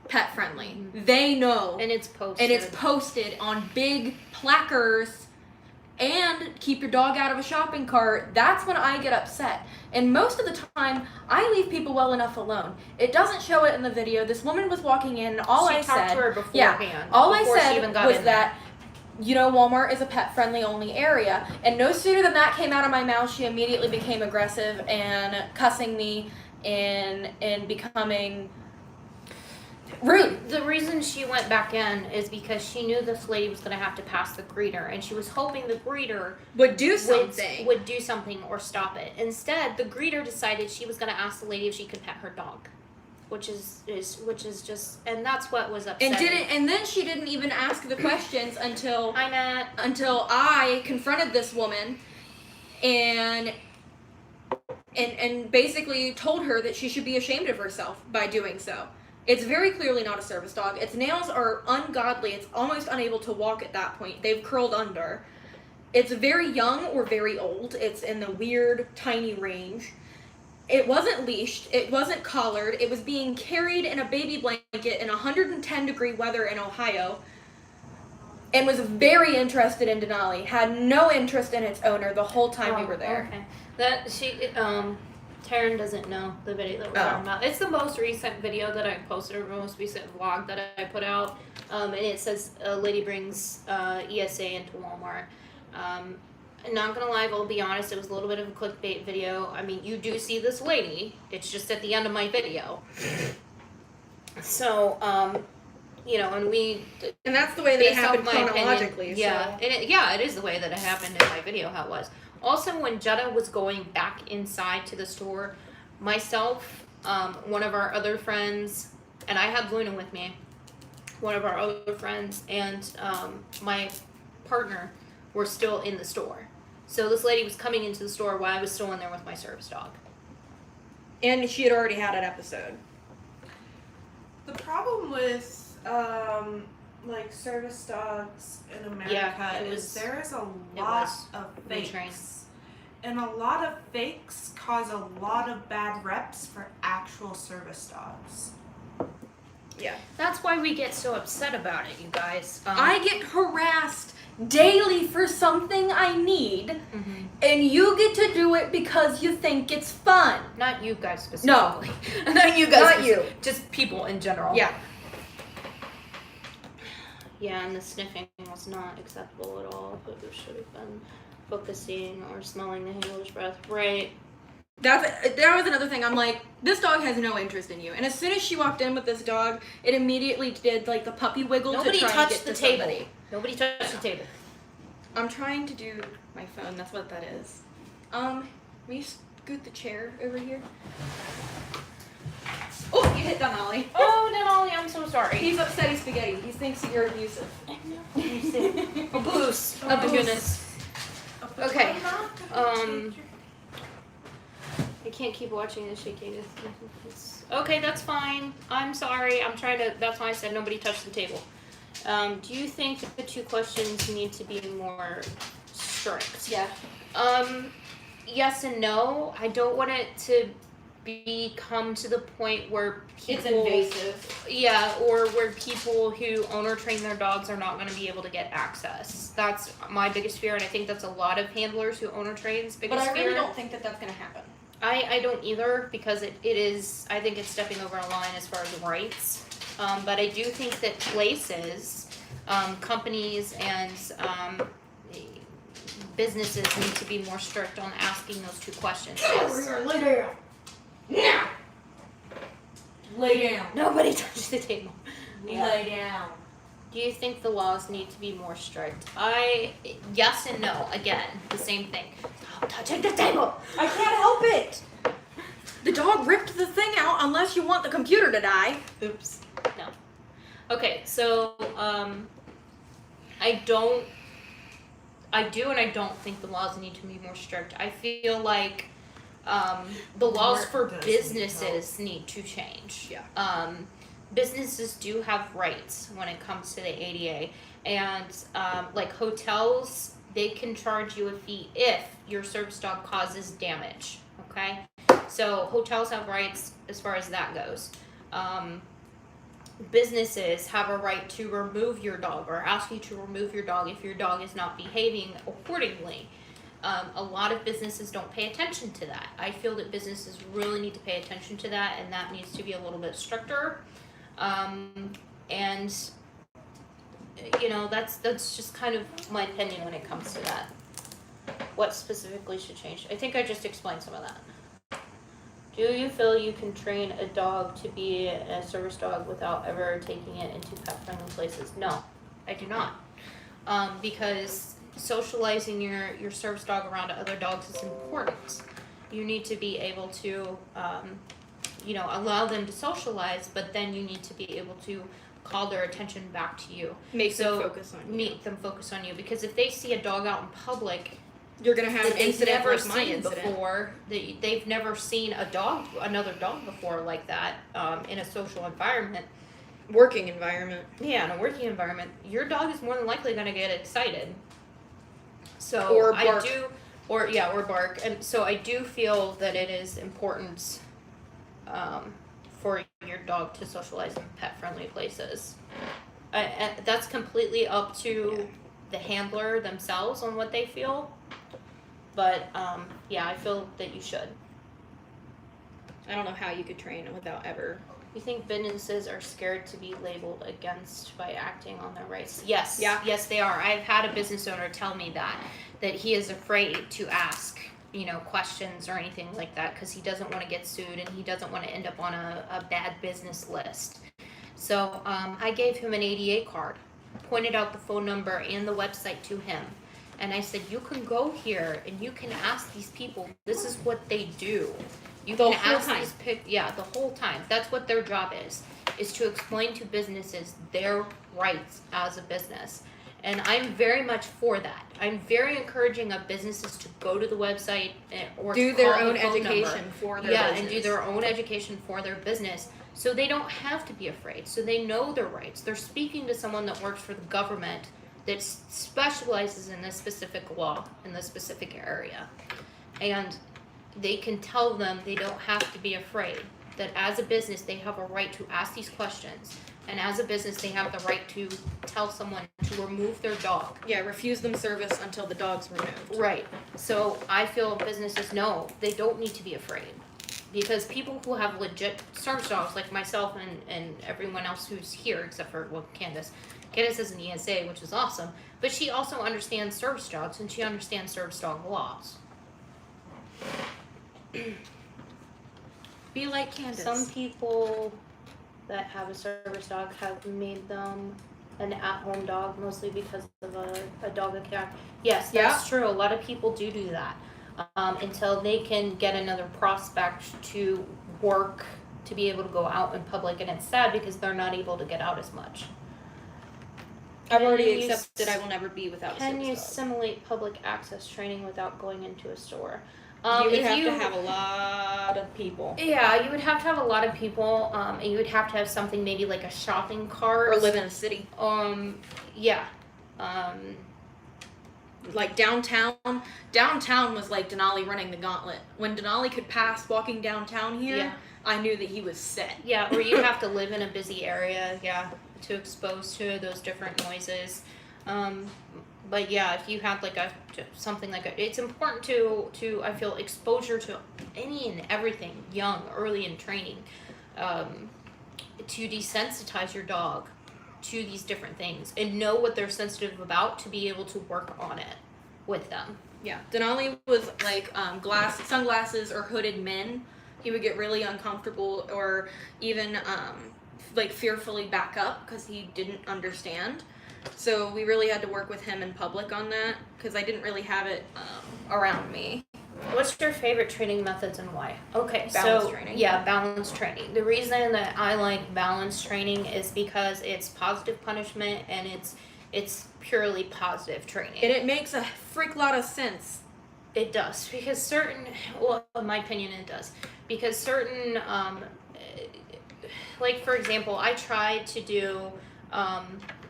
pet-friendly. Mm-hmm. They know. And it's posted. And it's posted on big placards. And keep your dog out of a shopping cart. That's when I get upset. And most of the time, I leave people well enough alone. It doesn't show it in the video. This woman was walking in, and all I said... She talked to her beforehand. All I said was that, Walmart is a pet-friendly only area. And no sooner than that came out of my mouth, she immediately became aggressive and cussing me and becoming... rude. The reason she went back in is because she knew this lady was going to have to pass the greeter, and she was hoping the greeter would do something. Would do something or stop it. Instead, the greeter decided she was going to ask the lady if she could pet her dog, which is just, and that's what was upsetting. And then she didn't even ask the questions until Hi, Matt. Until I confronted this woman, and basically told her that she should be ashamed of herself by doing so. It's very clearly not a service dog. Its nails are ungodly. It's almost unable to walk at that point. They've curled under. It's very young or very old. It's in the weird, tiny range. It wasn't leashed. It wasn't collared. It was being carried in a baby blanket in 110-degree weather in Ohio, and was very interested in Denali. Had no interest in its owner the whole time we were there. Okay. Taryn doesn't know the video that we're talking about. It's the most recent video that I posted, or most recent vlog that I put out. And it says a lady brings ESA into Walmart. I'm not gonna lie, I'll be honest, it was a little bit of a clickbait video. I mean, you do see this lady. It's just at the end of my video. So, and that's the way that it happened chronologically. Yeah, it is the way that it happened in my video, how it was. Also, when Jenna was going back inside to the store, myself, one of our other friends, and I had Luna with me, one of our other friends, and my partner were still in the store. So this lady was coming into the store while I was still in there with my service dog. And she had already had an episode. The problem with service dogs in America is there is a lot of fakes. And a lot of fakes cause a lot of bad reps for actual service dogs. Yeah. That's why we get so upset about it, you guys. I get harassed daily for something I need. Mm-hmm. And you get to do it because you think it's fun. Not you guys No. specifically. Not you guys. Not you. Just people in general. Yeah. Yeah, and the sniffing was not acceptable at all. But there should have been focusing or smelling the handler's breath. Right. That was another thing. I'm like, this dog has no interest in you. And as soon as she walked in with this dog, it immediately did like the puppy wiggle Nobody to try touched and get the to table. somebody. Nobody touched the table. I'm trying to do my phone. That's what that is. Will you scoot the chair over here? Oh, you hit Denali. Oh, Denali, I'm so sorry. He's upsetty spaghetti. He thinks that you're abusive. Abuse. Abuse. Okay. I can't keep watching this shaking. Okay, that's fine. I'm sorry. I'm trying to. That's why I said nobody touched the table. Do you think the 2 questions need to be more strict? Yeah. Yes and no. I don't want it to come to the point where people. It's invasive. Yeah, or where people who owner train their dogs are not going to be able to get access. That's my biggest fear, and I think that's a lot of handlers who owner train's biggest fear. But I really don't think that that's going to happen. I don't either, because it is, I think it's stepping over a line as far as rights. But I do think that places, companies, and businesses need to be more strict on asking those 2 questions. Yes. Lay down. Now. Lay down. Nobody touched the table. Lay down. Do you think the laws need to be more strict? Yes and no. Again, the same thing. Stop touching the table. I can't help it. The dog ripped the thing out unless you want the computer to die. Oops. No. Okay, so I do and I don't think the laws need to be more strict. I feel like the laws for businesses need to change. Yeah. Businesses do have rights when it comes to the ADA, and like hotels, they can charge you a fee if your service dog causes damage. Okay, so hotels have rights as far as that goes. Businesses have a right to remove your dog or ask you to remove your dog if your dog is not behaving accordingly. A lot of businesses don't pay attention to that. I feel that businesses really need to pay attention to that, and that needs to be a little bit stricter. And you know, that's just kind of my opinion when it comes to that. What specifically should change? I think I just explained some of that. Do you feel you can train a dog to be a service dog without ever taking it into pet-friendly places? No, I do not. Because socializing your service dog around other dogs is important. You need to be able to, allow them to socialize, but then you need to be able to call their attention back to you. Make them focus on you. Make them focus on you, because if they see a dog out in public You're gonna have that an they've incident never like my seen incident. before, they've never seen another dog before like that, in a social environment. Working environment. Yeah, in a working environment, your dog is more than likely going to get excited. So Or bark. or bark. And so I do feel that it is important for your dog to socialize in pet-friendly places. That's completely up to the handler themselves on what they feel. But I feel that you should. I don't know how you could train without ever. You think businesses are scared to be labeled against by acting on their rights? Yes. Yeah. Yes, they are. I've had a business owner tell me that he is afraid to ask, questions or anything like that, because he doesn't want to get sued and he doesn't want to end up on a bad business list. So I gave him an ADA card, pointed out the phone number and the website to him. And I said, you can go here and you can ask these people. This is what they do. You The can whole ask time. the whole time. That's what their job is to explain to businesses their rights as a business. And I'm very much for that. I'm very encouraging of businesses to go to the website or Do to their call own the phone education number. for their Yeah, business. and do their own education for their business, so they don't have to be afraid. So they know their rights. They're speaking to someone that works for the government that specializes in this specific law in this specific area, and they can tell them they don't have to be afraid. That as a business, they have a right to ask these questions. And as a business, they have the right to tell someone to remove their dog. Yeah, refuse them service until the dog's removed. Right. So I feel businesses know they don't need to be afraid. Because people who have legit service dogs, like myself and everyone else who's here, except for, well, Candace. Candace is an ESA, which is awesome. But she also understands service dogs, and she understands service dog laws. Be like Candace. Some people that have a service dog have made them an at-home dog, mostly because of a dog attack. Yes, that's true. A lot of people do that. Until they can get another prospect to work to be able to go out in public, and it's sad because they're not able to get out as much. I've already accepted I will never be without a Can you service dog. simulate public access training without going into a store? You would if have to have a lot of people. Yeah, you would have to have a lot of people, and you would have to have something maybe like a shopping cart. Or live in a city. Yeah. Like downtown was like Denali running the gauntlet. When Denali could pass walking downtown here, Yeah. I knew that he was set. Yeah, or you have to live in a busy area, yeah, to expose to those different noises. But yeah, if you have like something like it's important to I feel exposure to any and everything early in training, to desensitize your dog to these different things and know what they're sensitive about to be able to work on it with them. Yeah, Denali was like sunglasses or hooded men. He would get really uncomfortable or even like fearfully back up because he didn't understand. So we really had to work with him in public on that because I didn't really have it around me. What's your favorite training methods and why? Okay, Balance training. Yeah, balance training. The reason that I like balance training is because it's positive punishment and it's purely positive training. And it makes a freak lot of sense. It does, because in my opinion, it does. Because certain, like for example, I tried to do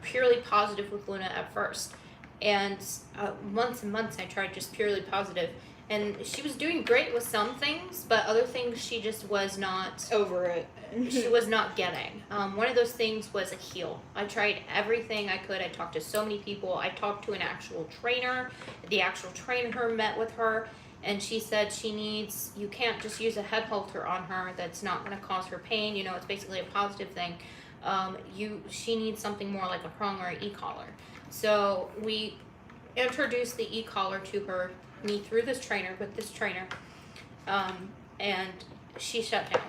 purely positive with Luna at first. And months and months I tried just purely positive. And she was doing great with some things, but other things she just was not Over it. she was not getting. One of those things was a heel. I tried everything I could. I talked to so many people. I talked to an actual trainer. The actual trainer met with her, and she said you can't just use a head halter on her. That's not going to cause her pain. You know, it's basically a positive thing. She needs something more like a prong or an e-collar. So we introduced the e-collar to me through this trainer, and she shut down.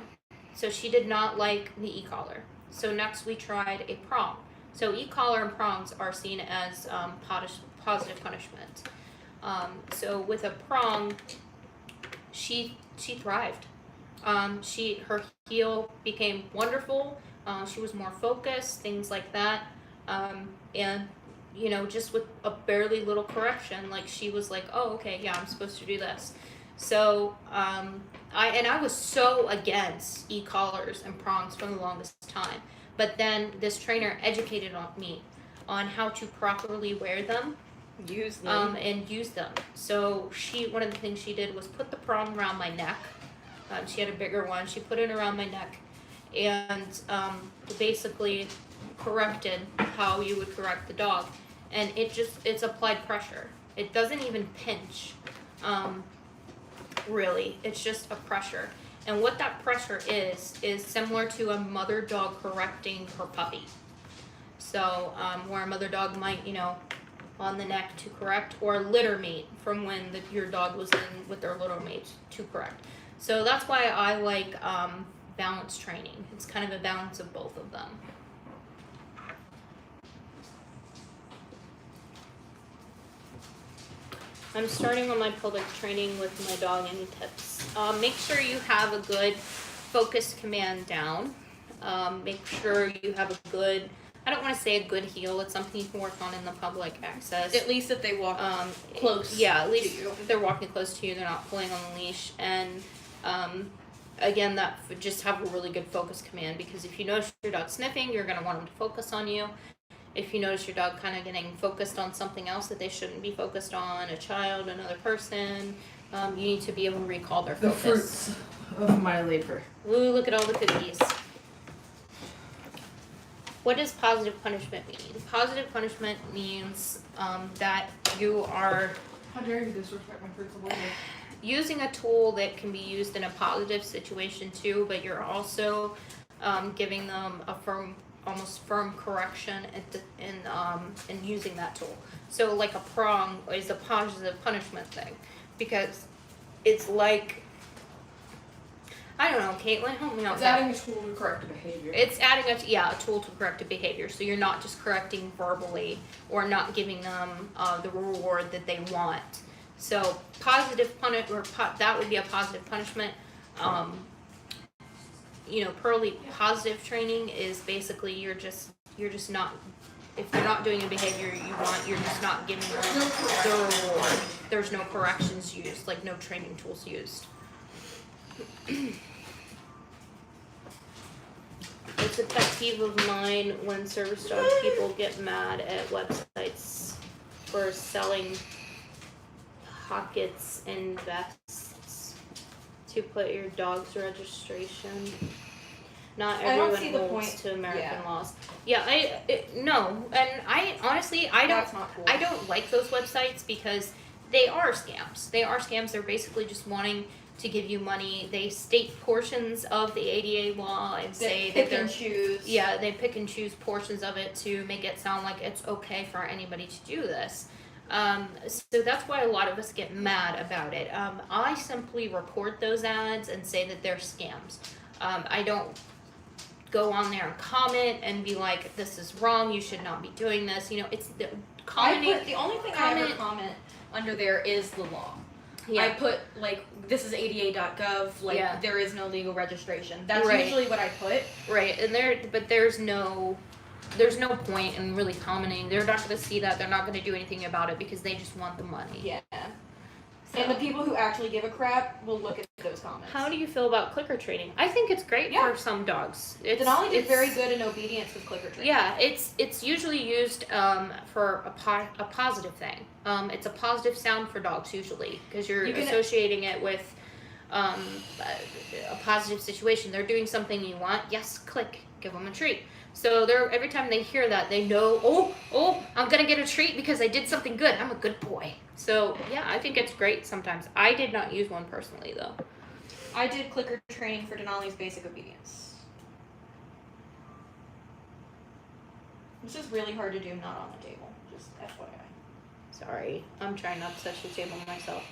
So she did not like the e-collar. So next we tried a prong. So e-collar and prongs are seen as positive punishment. So with a prong, she thrived. Her heel became wonderful. She was more focused, things like that. And you know, just with a barely little correction, like she was like, oh, okay, yeah, I'm supposed to do this. So, I was so against e-collars and prongs for the longest time. But then this trainer educated me on how to properly wear them. Use them. And use them. So one of the things she did was put the prong around my neck. She had a bigger one. She put it around my neck and basically corrected how you would correct the dog. And it's applied pressure. It doesn't even pinch. Really, it's just a pressure. And what that pressure is similar to a mother dog correcting her puppy. So, where a mother dog might, on the neck to correct, or litter mate from when your dog was in with their litter mates to correct. So that's why I like balance training. It's kind of a balance of both of them. I'm starting on my public training with my dog. Any tips? Make sure you have a good focus command down. Make sure you have a good, I don't want to say a good heel. It's something you can work on in the public access. At least if they walk close. Yeah, at least to you. if they're walking close to you, they're not pulling on the leash. And again, that just have a really good focus command, because if you notice your dog sniffing, you're going to want them to focus on you. If you notice your dog kind of getting focused on something else that they shouldn't be focused on, a child, another person, you need to be able to recall their The focus. fruits of my labor. Ooh, look at all the cookies. What does positive punishment mean? Positive punishment means that you are How dare you disrespect my principal? using a tool that can be used in a positive situation too, but you're also giving them a almost firm correction in using that tool. So like a prong is a positive punishment thing, because it's like, I don't know, Caitlin, help me out. It's adding a tool to correct a behavior. It's adding a tool to correct a behavior. So you're not just correcting verbally or not giving them the reward that they want. So positive that would be a positive punishment. Positive training is basically you're just not, if you're not doing a behavior you want, you're just not giving them the reward. There's no corrections used, like no training tools used. It's a pet peeve of mine when service dog people get mad at websites for selling pockets and vests to put your dog's registration. Not I don't everyone see the holds point. to American Yeah. laws. Yeah, no, and I honestly That's not cool. I don't like those websites because they are scams. They are scams. They're basically just wanting to give you money. They state portions of the ADA law and say that pick they're and choose. yeah, they pick and choose portions of it to make it sound like it's okay for anybody to do this. So that's why a lot of us get mad about it. I simply report those ads and say that they're scams. I don't go on there and comment and be like, this is wrong, you should not be doing this. You know, it's the commenting. The only thing I ever comment under there is the law. Yeah. I put like, this is ada.gov, like Yeah. there is no legal registration. That's Right. usually what I put. Right, and there's no point in really commenting. They're not gonna see that, they're not gonna do anything about it because they just want the money. Yeah. So, And the people who actually give a crap will look at those comments. how do you feel about clicker training? I think it's great Yeah. for some dogs. Denali did it's very good in obedience with clicker training. Yeah, it's usually used for a positive thing. It's a positive sound for dogs usually because you're You can- associating it with a positive situation. They're doing something you want. Yes, click. Give them a treat. So they're every time they hear that, they know, oh, I'm gonna get a treat because I did something good. I'm a good boy. So yeah, I think it's great sometimes. I did not use one personally though. I did clicker training for Denali's basic obedience. This is really hard to do not on the table, just FYI. Sorry, I'm trying not to touch the table myself.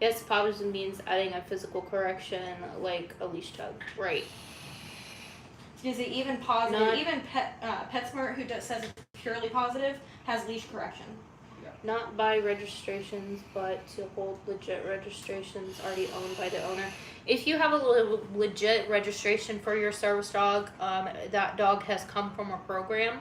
Yes, positive means adding a physical correction like a leash tug. Right. Is it even positive? Not- Even PetSmart, who says it's purely positive, has leash correction. Not buy registrations, but to hold legit registrations already owned by the owner. If you have a legit registration for your service dog, that dog has come from a program.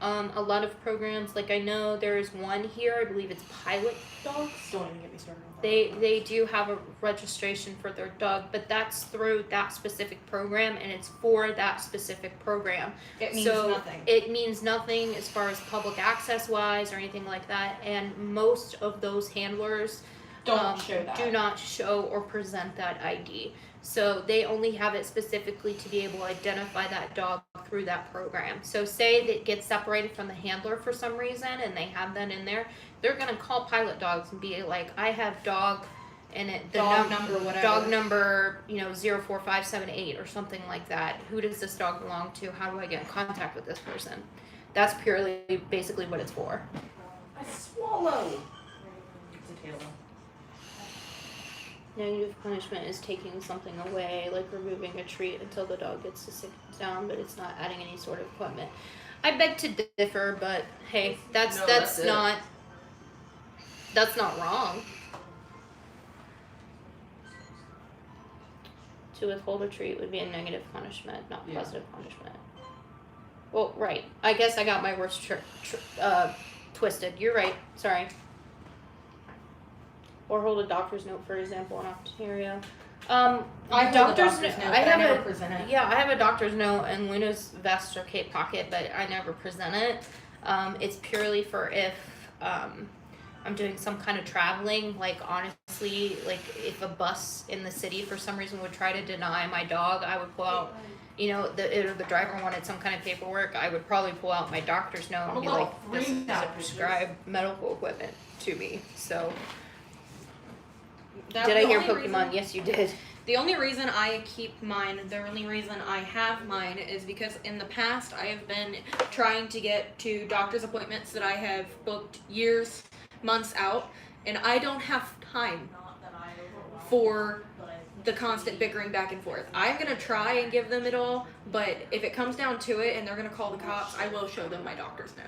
A lot of programs, like I know there's one here, I believe it's Pilot Dogs. Don't even get me started on that. They do have a registration for their dog, but that's through that specific program and it's for that specific program. It means So nothing. it means nothing as far as public access wise or anything like that. And most of those handlers Don't show that. do not show or present that ID. So they only have it specifically to be able to identify that dog through that program. So say that gets separated from the handler for some reason and they have that in there, they're gonna call Pilot Dogs and be like, I have dog and it Dog number, whatever. dog number 04578 or something like that. Who does this dog belong to? How do I get in contact with this person? That's purely basically what it's for. I swallow. It's a tail. Negative punishment is taking something away, like removing a treat until the dog gets to sit down, but it's not adding any sort of equipment. I beg to differ, but hey, that's it. that's not wrong. To withhold a treat would be a negative punishment, not Yeah. positive punishment. Well, right. I guess I got my words twisted. You're right. Sorry. Or hold a doctor's note, for example, in Ontario. I hold a doctor's note, I but I have never present it. Yeah, I have a doctor's note in Luna's vest or cape pocket, but I never present it. It's purely for if I'm doing some kind of traveling. Like honestly, like if a bus in the city for some reason would try to deny my dog, I would pull out, you know, the driver wanted some kind of paperwork, I would probably pull out my doctor's note and be like, this is a prescribed medical equipment to me. So That's did I the hear only Pokemon? reason- Yes, you did. The only reason I keep mine, the only reason I have mine is because in the past I have been trying to get to doctor's appointments that I have booked years, months out, and I don't have time for the constant bickering back and forth. I'm gonna try and give them it all, but if it comes down to it and they're gonna call the cops, I will show them my doctor's note.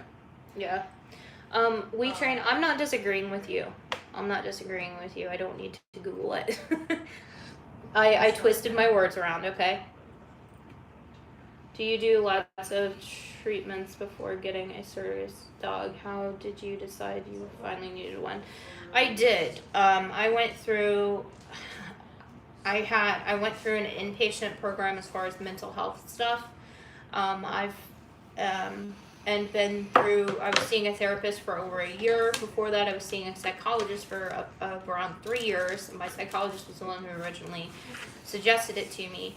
Yeah. We train. I'm not disagreeing with you. I'm not disagreeing with you. I don't need to Google it. I twisted my words around, okay? Do you do lots of treatments before getting a service dog? How did you decide you finally needed one? I did. I went through an inpatient program as far as mental health stuff. I was seeing a therapist for over a year. Before that, I was seeing a psychologist for around 3 years. My psychologist was the one who originally suggested it to me.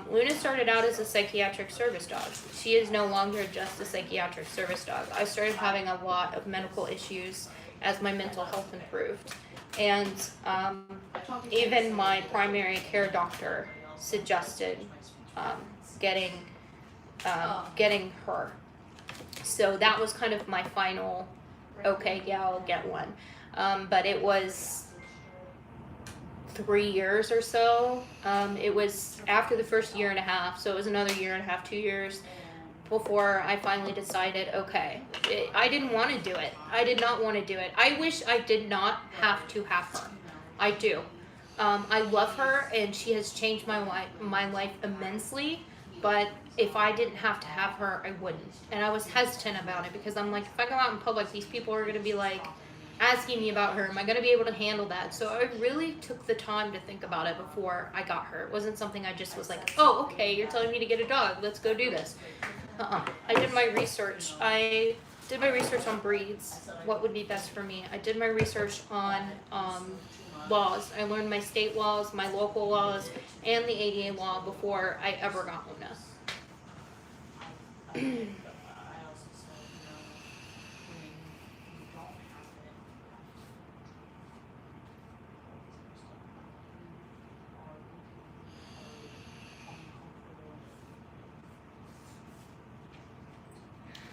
Luna started out as a psychiatric service dog. She is no longer just a psychiatric service dog. I started having a lot of medical issues as my mental health improved. And even my primary care doctor suggested getting her. So that was kind of my final, okay, yeah, I'll get one. But it was 3 years or so. It was after the first year and a half, so it was another year and a half, 2 years before I finally decided, okay, I didn't want to do it. I did not want to do it. I wish I did not have to have her. I do. I love her, and she has changed my life immensely. But if I didn't have to have her, I wouldn't. And I was hesitant about it because I'm like, if I go out in public, these people are going to be like asking me about her. Am I going to be able to handle that? So I really took the time to think about it before I got her. It wasn't something I just was like, oh, okay, you're telling me to get a dog. Let's go do this. I did my research. I did my research on breeds, what would be best for me. I did my research on laws. I learned my state laws, my local laws, and the ADA law before I ever got Luna.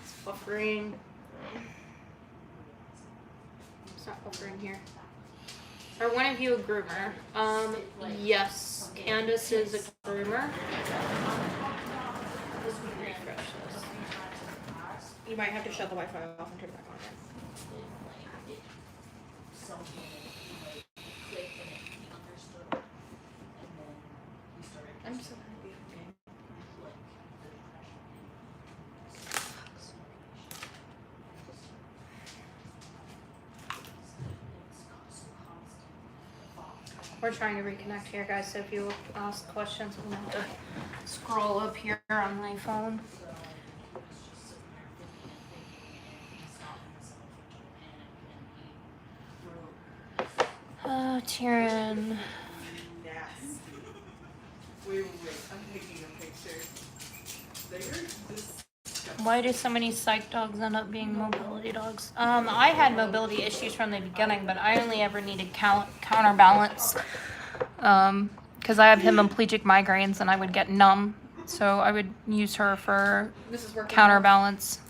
It's buffering. It's not buffering here. Are one of you a groomer? Yes. Candace is a groomer. Refresh this. You might have to shut the Wi-Fi off and turn it back on again. I'm so happy. We're trying to reconnect here, guys, so if you ask questions, I'm going to have to scroll up here on my phone. Tyrion. Wait, I'm taking a picture. Why do so many psych dogs end up being mobility dogs? I had mobility issues from the beginning, but I only ever needed counterbalance. Because I have hemiplegic migraines and I would get numb. So I would use her for counterbalance.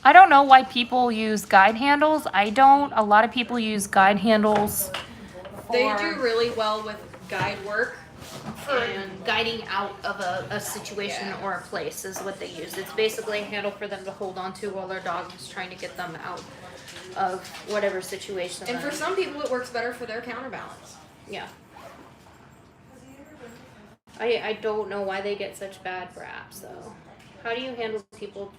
I don't know why people use guide handles. I don't. A lot of people use guide handles. They do really well with guide work. And guiding out of a situation or a place is what they use. It's basically a handle for them to hold on to while their dog is trying to get them out of whatever situation. And for some people, it works better for their counterbalance. Yeah. I don't know why they get such bad raps though. How do you handle people?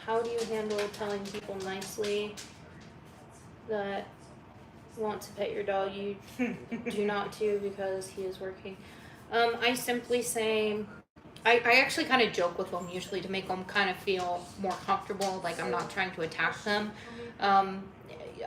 How do you handle telling people nicely that want to pet your dog, you do not to because he is working? I simply say, I actually kind of joke with them usually to make them kind of feel more comfortable, like I'm not trying to attack them.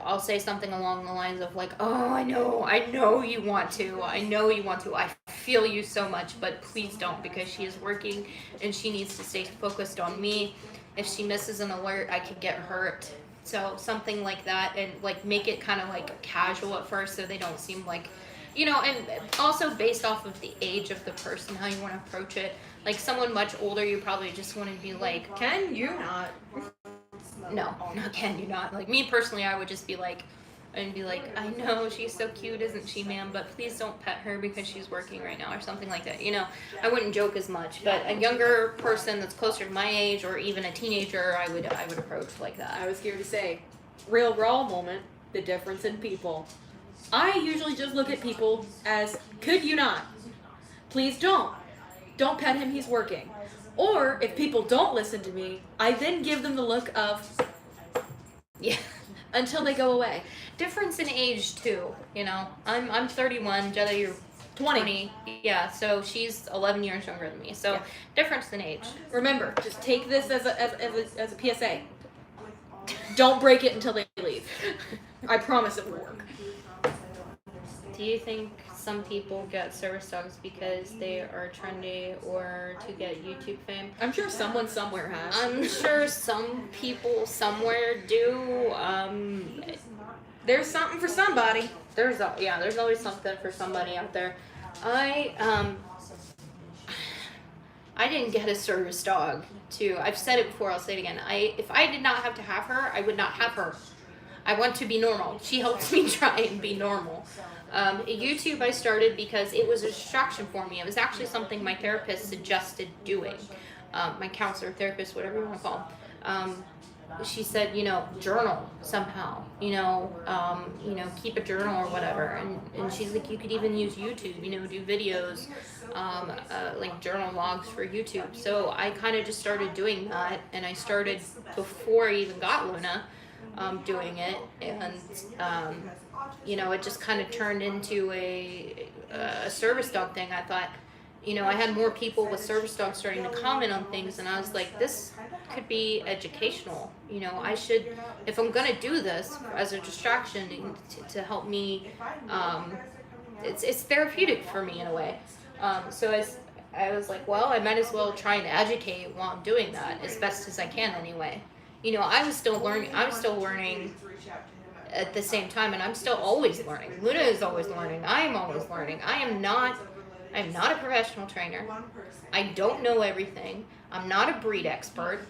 I'll say something along the lines of like, oh, I know you want to, I feel you so much, but please don't, because she is working and she needs to stay focused on me. If she misses an alert, I could get hurt. So something like that, and like make it kind of like casual at first so they don't seem like, and also based off of the age of the person, how you want to approach it. Like someone much older, you probably just want to be like, Can you not? no, not can you not. Like me personally, I would just be like, I know she's so cute, isn't she, ma'am? But please don't pet her because she's working right now, or something like that. I wouldn't joke as much. But a younger person that's closer to my age, or even a teenager, I would approach like that. I was here to say, real raw moment, the difference in people. I usually just look at people as, could you not? Please don't. Don't pet him, he's working. Or if people don't listen to me, I then give them the look of, Yeah. until they go away. Difference in age too. I'm 31. Jenna, you're 20. Yeah. So she's 11 years younger than me. So Yeah. difference in age. Remember, just take this as a PSA. Don't break it until they leave. I promise it will work. Do you think some people get service dogs because they are trendy or to get YouTube fame? I'm sure someone somewhere has. I'm sure some people somewhere do. There's something for somebody. There's always something for somebody out there. I didn't get a service dog I've said it before, I'll say it again. If I did not have to have her, I would not have her. I want to be normal. She helps me try and be normal. YouTube I started because it was a distraction for me. It was actually something my therapist suggested doing. My counselor, therapist, whatever you want to call them. She said, journal somehow, keep a journal or whatever. And she's like, you could even use YouTube, do videos, like journal logs for YouTube. So I kind of just started doing that, and I started before I even got Luna, doing it. And, it just kind of turned into a service dog thing. I thought, I had more people with service dogs starting to comment on things, and I was like, this could be educational. I should, if I'm gonna do this as a distraction to help me, it's therapeutic for me in a way. So I was like, well, I might as well try and educate while I'm doing that as best as I can anyway. I was still learning at the same time, and I'm still always learning. Luna is always learning. I am always learning. I'm not a professional trainer. I don't know everything. I'm not a breed expert.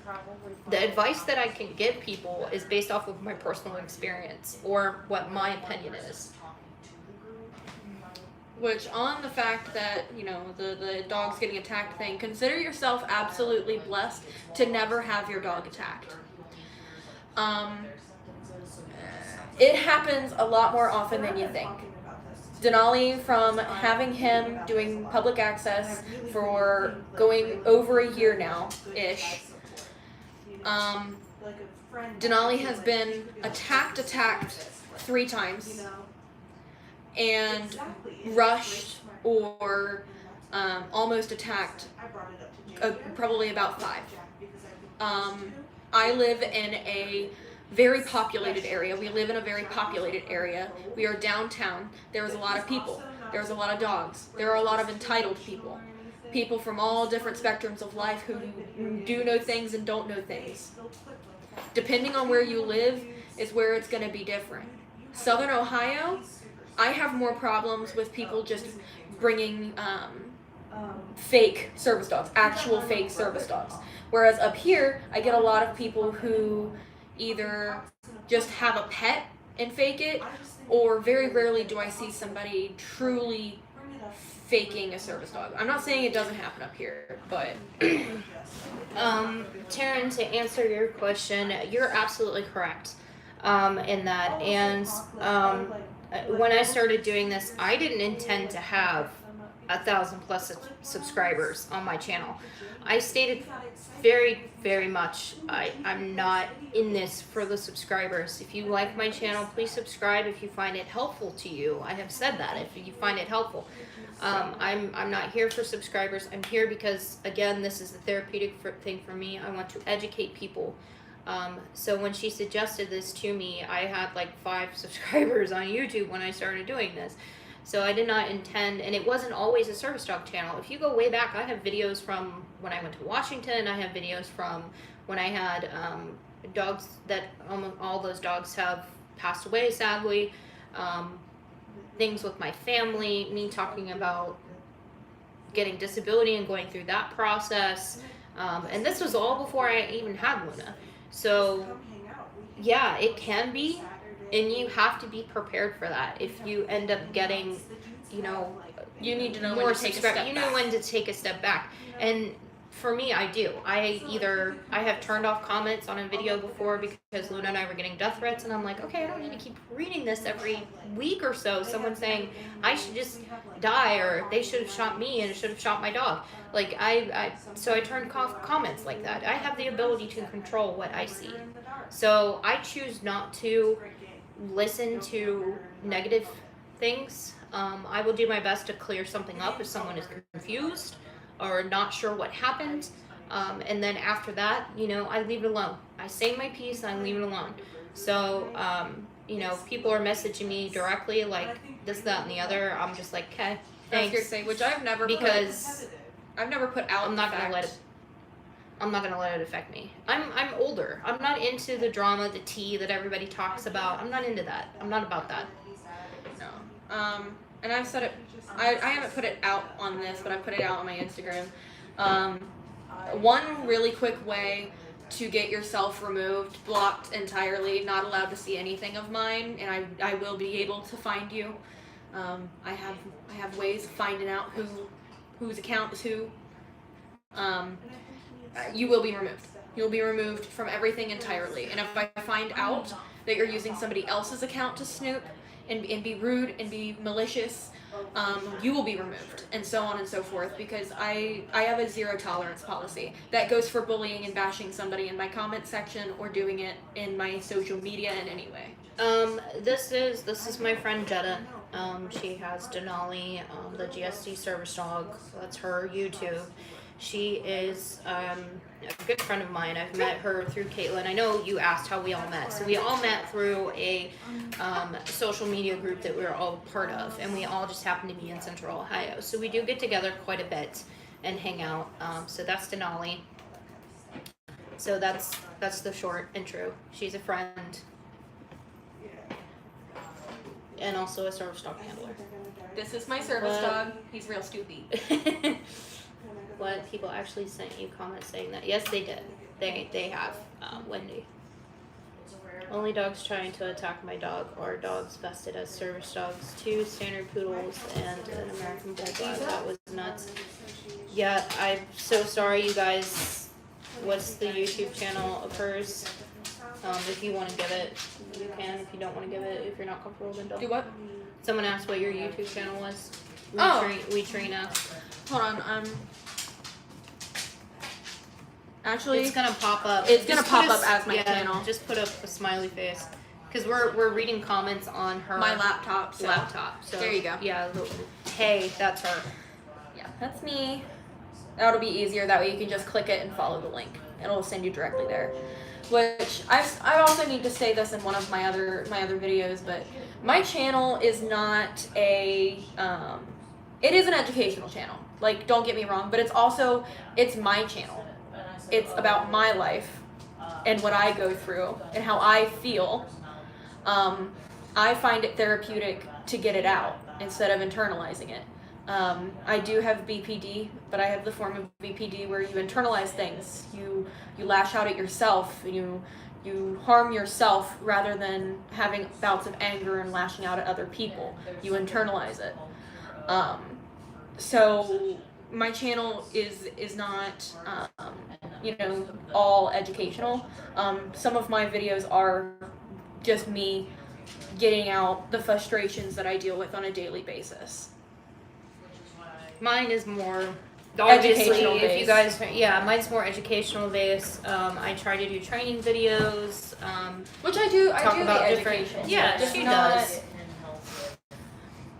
The advice that I can give people is based off of my personal experience or what my opinion is. Which, on the fact that, the dogs getting attacked thing, consider yourself absolutely blessed to never have your dog attacked. It happens a lot more often than you think. Denali, from having him doing public access for going over a year now-ish, Denali has been attacked 3 times and rushed or almost attacked probably about 5. I live in a very populated area. We live in a very populated area. We are downtown. There's a lot of people. There's a lot of dogs. There are a lot of entitled people. People from all different spectrums of life who do know things and don't know things. Depending on where you live is where it's going to be different. Southern Ohio, I have more problems with people just bringing fake service dogs, actual fake service dogs. Whereas up here, I get a lot of people who either just have a pet and fake it, or very rarely do I see somebody truly faking a service dog. I'm not saying it doesn't happen up here, but Taryn, to answer your question, you're absolutely correct in that. And when I started doing this, I didn't intend to have 1,000 plus subscribers on my channel. I stated very, very much, I'm not in this for the subscribers. If you like my channel, please subscribe if you find it helpful to you. I have said that, if you find it helpful. I'm not here for subscribers. I'm here because, again, this is a therapeutic thing for me. I want to educate people. So when she suggested this to me, I had like 5 subscribers on YouTube when I started doing this. So I did not intend, and it wasn't always a service dog channel. If you go way back, I have videos from when I went to Washington. I have videos from when I had dogs that almost all those dogs have passed away, sadly. Things with my family, me talking about getting disability and going through that process. And this was all before I even had Luna. So yeah, it can be. And you have to be prepared for that. If you end up getting, you know, You need to know more when to take a step you know back. when to take a step back. And for me, I do. I have turned off comments on a video before because Luna and I were getting death threats, and I'm like, okay, I don't need to keep reading this every week or so. Someone saying I should just die, or they should have shot me and should have shot my dog. Like so I turned off comments like that. I have the ability to control what I see. So I choose not to listen to negative things. I will do my best to clear something up if someone is confused or not sure what happened. And then after that, you know, I leave it alone. I say my piece and I leave it alone. So, you know, if people are messaging me directly, like this, that, and the other, I'm just like, okay, I was thanks. gonna say, which I've never Because I've never put out. I'm not gonna let it affect me. I'm older. I'm not into the drama, the tea that everybody talks about. I'm not into that. I'm not about that. No. And I've said it. I haven't put it out on this, but I put it out on my Instagram. One really quick way to get yourself removed, blocked entirely, not allowed to see anything of mine, and I will be able to find you. I have ways of finding out whose account is who. You will be removed. You'll be removed from everything entirely. And if I find out that you're using somebody else's account to snoop and be rude and be malicious, you will be removed, and so on and so forth, because I have a zero tolerance policy that goes for bullying and bashing somebody in my comment section or doing it in my social media in any way. This is my friend Jenna. She has Denali, the GSD service dog. That's her YouTube. She is a good friend of mine. I've met her through Caitlin. I know you asked how we all met. So we all met through a social media group that we were all part of, and we all just happened to be in Central Ohio. So we do get together quite a bit and hang out. So that's Denali. So that's the short intro. She's a friend and also a service dog handler. This is my service dog. He's real stupid. What, people actually sent you comments saying that? Yes, they did. They have. Wendy. Only dogs trying to attack my dog are dogs vested as service dogs. 2 standard poodles and an American bulldog. That was nuts. Yeah, I'm so sorry, you guys. What's the YouTube channel of hers? If you want to give it, you can. If you don't want to give it, if you're not comfortable, then don't. Do what? Someone asked what your YouTube channel was. We Trina. Hold on. Actually, It's gonna pop up. It's gonna Just pop put up as my channel. Just put up a smiley face, because we're reading comments on her my laptop. So. laptop. So There you go. Yeah. Hey, that's her. Yeah, that's me. That'll be easier. That way you can just click it and follow the link. It'll send you directly there. Which I also need to say this in one of my other videos, but my channel is not a it is an educational channel. Like, don't get me wrong, but it's my channel. It's about my life and what I go through and how I feel. I find it therapeutic to get it out instead of internalizing it. I do have BPD, but I have the form of BPD where you internalize things. You lash out at yourself. You harm yourself rather than having bouts of anger and lashing out at other people. You internalize it. So my channel is not all educational. Some of my videos are just me getting out the frustrations that I deal with on a daily basis. Mine is more obviously, Educational if you based. guys, yeah, mine's more educational based. I try to do training videos. Which I do. Talk I do about the different- educational. yeah, stuff, she just not, does.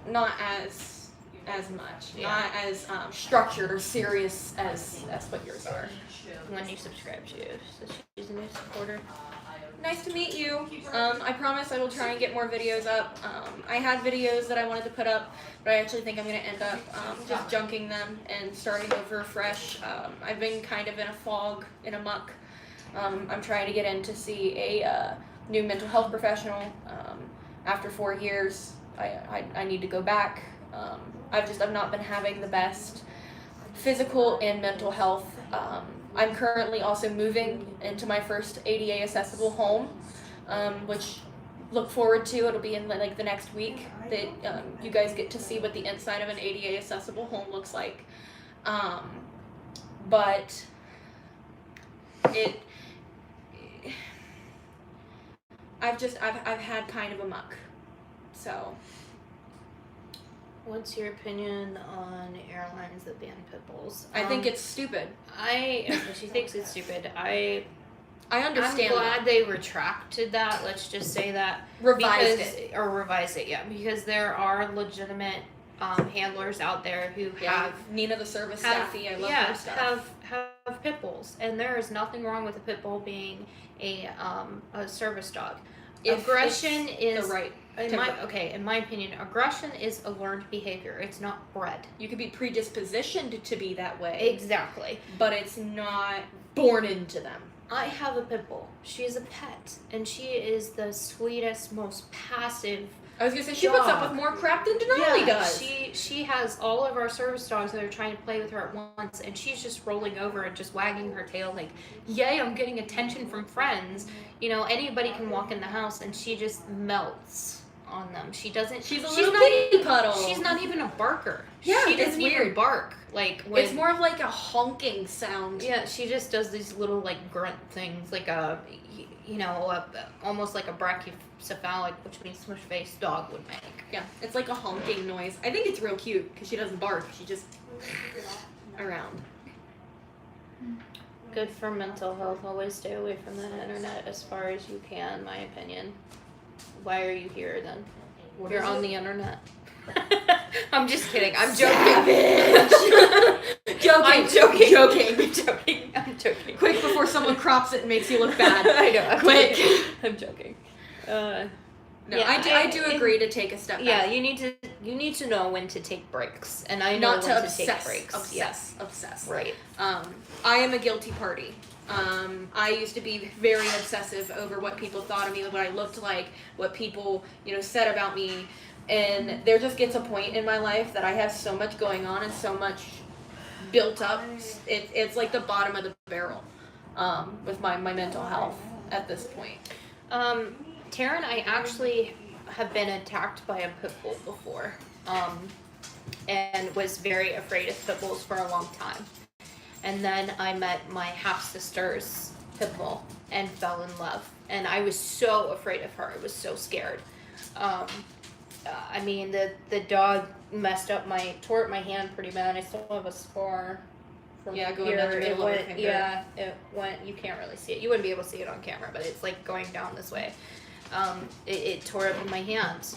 Not as much. Yeah. Not as structured or serious as what yours are. When you subscribe to, so she's a new supporter. Nice to meet you. I promise I will try and get more videos up. I had videos that I wanted to put up, but I actually think I'm going to end up just junking them and starting over fresh. I've been kind of in a fog, in a muck. I'm trying to get in to see a new mental health professional. After 4 years, I need to go back. I've not been having the best physical and mental health. I'm currently also moving into my first ADA accessible home, which look forward to. It'll be in like the next week that you guys get to see what the inside of an ADA accessible home looks like. But I've had kind of a muck, so. What's your opinion on airlines that ban pit bulls? I think it's stupid. She thinks it's stupid. I understand. I'm glad that. they retracted that. Let's just say that Revised because, it. or revised it. Yeah, because there are legitimate handlers out there who Yeah, Nina the service staffy. I love her stuff. have pit bulls, and there is nothing wrong with a pit bull being a service dog. If Aggression it's is the right. in my opinion, aggression is a learned behavior. It's not bred. You could be predispositioned to be that way, Exactly. but it's not born into them. I have a pit bull. She is a pet, and she is the sweetest, most passive. I was gonna say she puts up Dog. with more crap than Denali does. She has all of our service dogs that are trying to play with her at once, and she's just rolling over and just wagging her tail like, yay, I'm getting attention from friends. You know, anybody can walk in the house, and she just melts on them. She doesn't. She's a she's little not kitty puddle. She's not even a barker. Yeah, she it's doesn't even weird. bark. Like when, It's more of like a honking sound. yeah, she just does these little like grunt things, like almost like a brachycephalic, which means smush face dog would make. Yeah, it's like a honking noise. I think it's real cute because she doesn't bark. She just around. Good for mental health. Always stay away from the internet as far as you can, my opinion. Why are you here then? You're on the internet. I'm just kidding. I'm joking. Joking. I'm joking. Joking. I'm joking. Quick before someone crops it and makes you look bad. I know. Quick. I'm joking. No, Yeah, I do agree to take a step back. Yeah, you need to know when to take breaks, and I know Not when to to take obsess. breaks. Obsess. Right. I am a guilty party. I used to be very obsessive over what people thought of me, what I looked like, what people, said about me. And there just gets a point in my life that I have so much going on and so much built up. It's like the bottom of the barrel with my mental health at this point. Taryn, I actually have been attacked by a pit bull before, and was very afraid of pit bulls for a long time. And then I met my half-sister's pit bull and fell in love. And I was so afraid of her. I was so scared. I mean, the dog tore up my hand pretty bad. I still have a scar from Yeah, going here. down your middle of your finger. Yeah, it went, you can't really see it. You wouldn't be able to see it on camera, but it's like going down this way. It tore up in my hand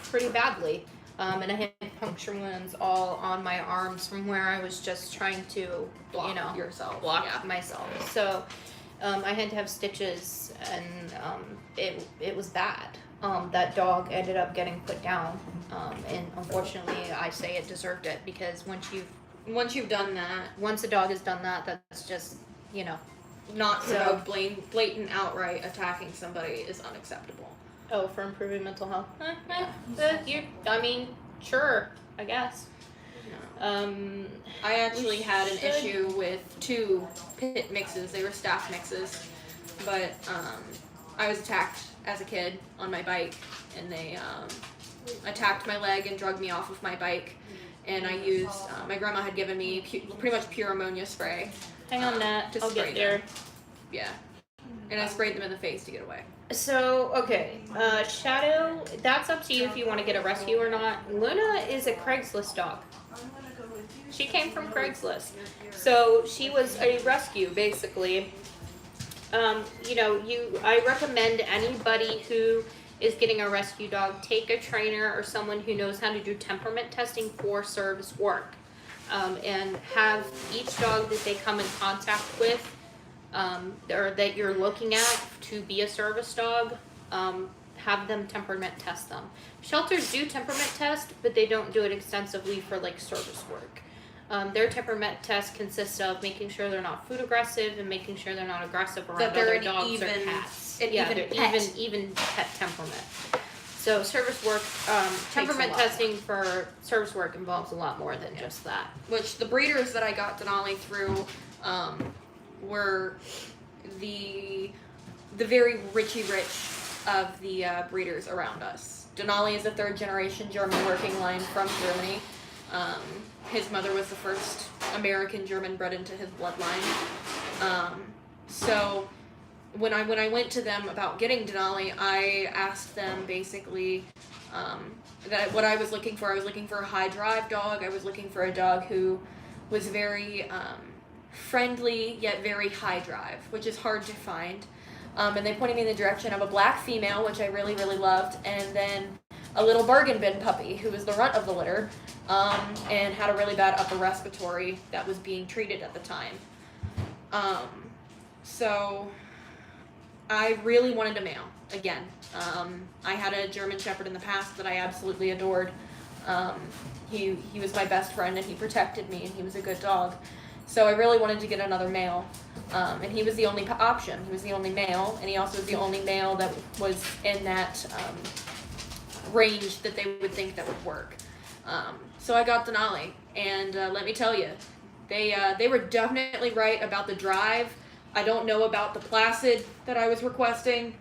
pretty badly. And I had puncture wounds all on my arms from where I was just trying to, Block yourself. block Yeah. myself. So, I had to have stitches, and it was bad. That dog ended up getting put down, and unfortunately, I say it deserved it, because Once you've done that, once a dog has done that, that's just, not So- blatant outright attacking somebody is unacceptable. Oh, for improving mental health. Sure, I guess. I actually We had an should- issue with 2 pit mixes. They were staff mixes, but I was attacked as a kid on my bike, and they attacked my leg and drugged me off of my bike. And I used my grandma had given me pretty much pure ammonia spray. Hang on, Nat. To I'll spray get there. Yeah, and I sprayed them in the face to get away. So, okay, Shadow, that's up to you if you want to get a rescue or not. Luna is a Craigslist dog. I'm gonna go with She came from Craigslist. So she was a rescue, basically. I recommend anybody who is getting a rescue dog, take a trainer or someone who knows how to do temperament testing for service work. And have each dog that they come in contact with, or that you're looking at to be a service dog, have them temperament test them. Shelters do temperament test, but they don't do it extensively for like service work. Their temperament test consists of making sure they're not food aggressive and making sure they're not aggressive around That they're other an dogs or even- cats. an Yeah, even they're pet. even pet temperament. So service work, temperament lot. testing for service work involves a lot more than just that. Which the breeders that I got Denali through were the very richy rich of the breeders around us. Denali is a third generation German working line from Germany. His mother was the first American German bred into his bloodline. So when I went to them about getting Denali, I asked them basically that what I was looking for. I was looking for a high drive dog. I was looking for a dog who was very friendly yet very high drive, which is hard to find. And they pointed me in the direction of a black female, which I really, really loved, and then a little bargain bin puppy who was the runt of the litter, and had a really bad upper respiratory that was being treated at the time. So I really wanted a male again. I had a German Shepherd in the past that I absolutely adored. He was my best friend and he protected me and he was a good dog. So I really wanted to get another male, and he was the only option. He was the only male, and he also was the only male that was in that range that they would think that would work. So I got Denali, and let me tell you, they were definitely right about the drive. I don't know about the placid that I was requesting,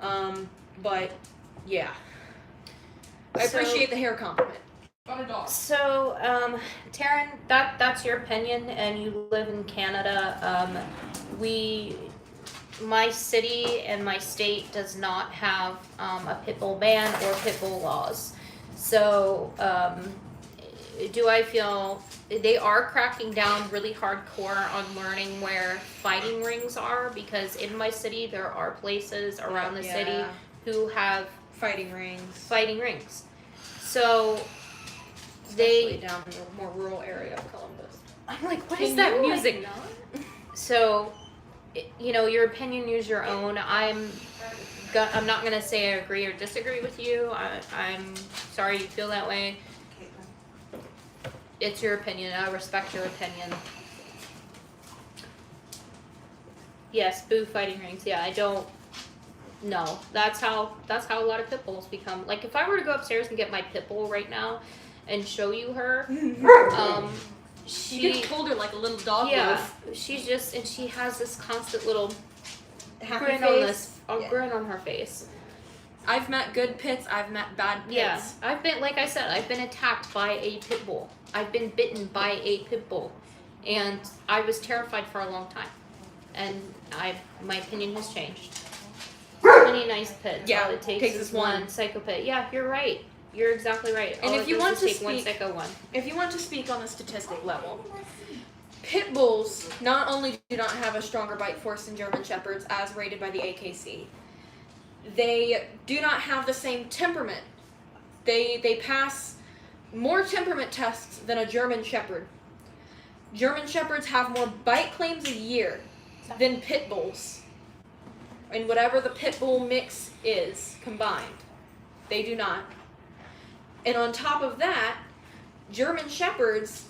but yeah. I appreciate the hair compliment. Got a dog. So, Taryn, that's your opinion, and you live in Canada. My city and my state does not have a pit bull ban or pit bull laws. So, do I feel they are cracking down really hardcore on learning where fighting rings are? Because in my city, there are places around the city who have Fighting rings. fighting rings. So, Especially down in the more rural area of Columbus. I'm like, what is that music? So, your opinion, use your own. I'm not gonna say I agree or disagree with you. I'm sorry you feel that way. It's your opinion. I respect your opinion. Yes, boo fighting rings. Yeah, I don't. No, that's how a lot of pit bulls become. Like, if I were to go upstairs and get my pit bull right now and show you her, she You just hold her like a little dog yeah, wolf. she's just, and she has this constant little Happy grin face. grin on her face. I've met good pits, I've met bad pits. Yeah, I've been, like I said, I've been attacked by a pit bull. I've been bitten by a pit bull, and I was terrified for a long time. And my opinion has changed. So many nice pits. Yeah, All it takes takes is is one one. psycho pit. Yeah, you're right. You're exactly right. And All if it you does want is to take one speak- psycho one. If you want to speak on the statistic level, pit bulls not only do not have a stronger bite force than German Shepherds as rated by the AKC, they do not have the same temperament. They pass more temperament tests than a German Shepherd. German Shepherds have more bite claims a year than pit bulls. And whatever the pit bull mix is combined, they do not. And on top of that, German Shepherds